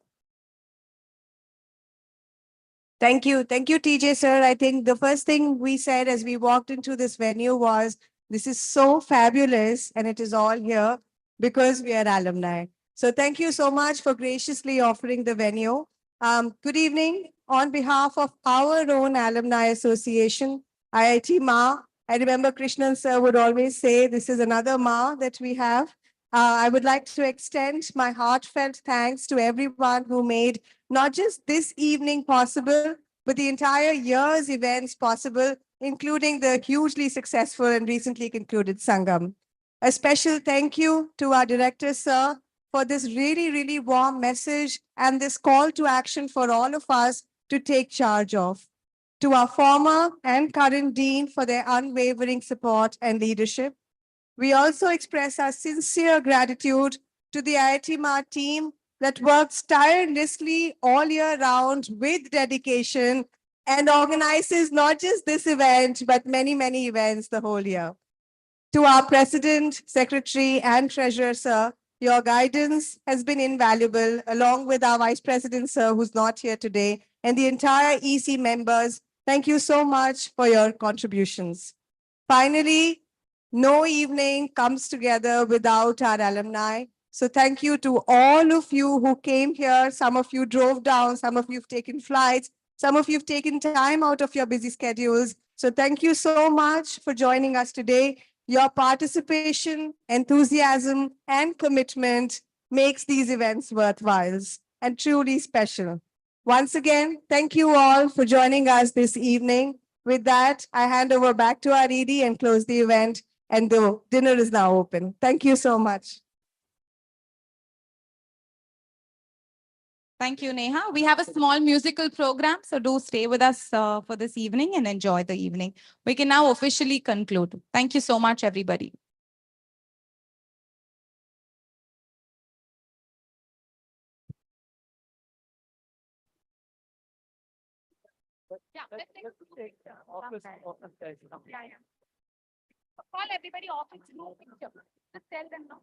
Thank you. Thank you, TJ, sir. I think the first thing we said as we walked into this venue was, this is so fabulous and it is all here because we are alumni. So thank you so much for graciously offering the venue. Good evening. On behalf of our own Alumni Association, IIT MA, I remember Krishnan sir would always say, this is another MA that we have. I would like to extend my heartfelt thanks to everyone who made not just this evening possible, but the entire year's events possible, including the hugely successful and recently concluded Sangam. A special thank you to our director, sir, for this really, really warm message and this call to action for all of us to take charge of. To our former and current dean for their unwavering support and leadership. We also express our sincere gratitude to the IIT MA team that works tirelessly all year round with dedication and organizes not just this event, but many, many events the whole year. To our President, Secretary, and Treasurer, sir, your guidance has been invaluable, along with our Vice President, sir, who's not here today, and the entire EC members. Thank you so much for your contributions. Finally, no evening comes together without our alumni. So thank you to all of you who came here. Some of you drove down, some of you have taken flights, some of you have taken time out of your busy schedules. So thank you so much for joining us today. Your participation, enthusiasm, and commitment makes these events worthwhile and truly special. Once again, thank you all for joining us this evening. With that, I hand over back to our ED and close the event, and the dinner is now open. Thank you so much. Thank you, Neha. We have a small musical program, so do stay with us for this evening and enjoy the evening. We can now officially conclude. Thank you so much, everybody. Yeah, let's take office. Yeah, yeah. Call everybody office, no picture. Just tell them no.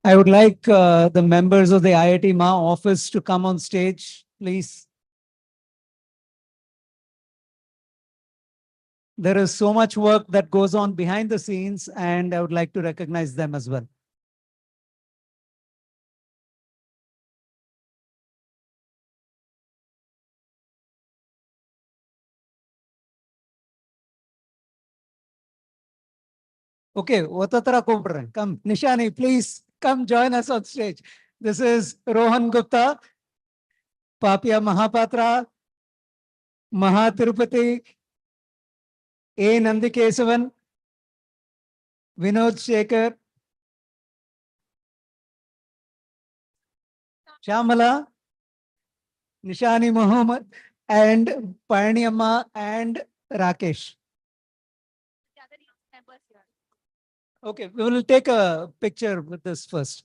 I would like the members of the IIT Ma office to come on stage, please. There is so much work that goes on behind the scenes, and I would like to recognize them as well. Okay, Otatara Kompran, come. Nishani, please come join us on stage. This is Rohan Gupta, Papia Mahapatra, Mahatirupati, A. Nandikesavan, Vinod Shekhar, Shamala, Nishani Muhammad, and Parniyamma and Rakesh. Okay, we will take a picture with this first.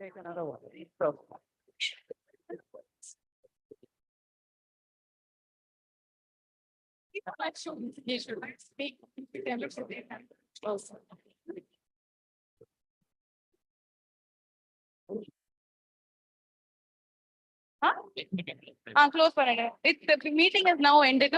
Take another one. Close for it. The meeting is now ended.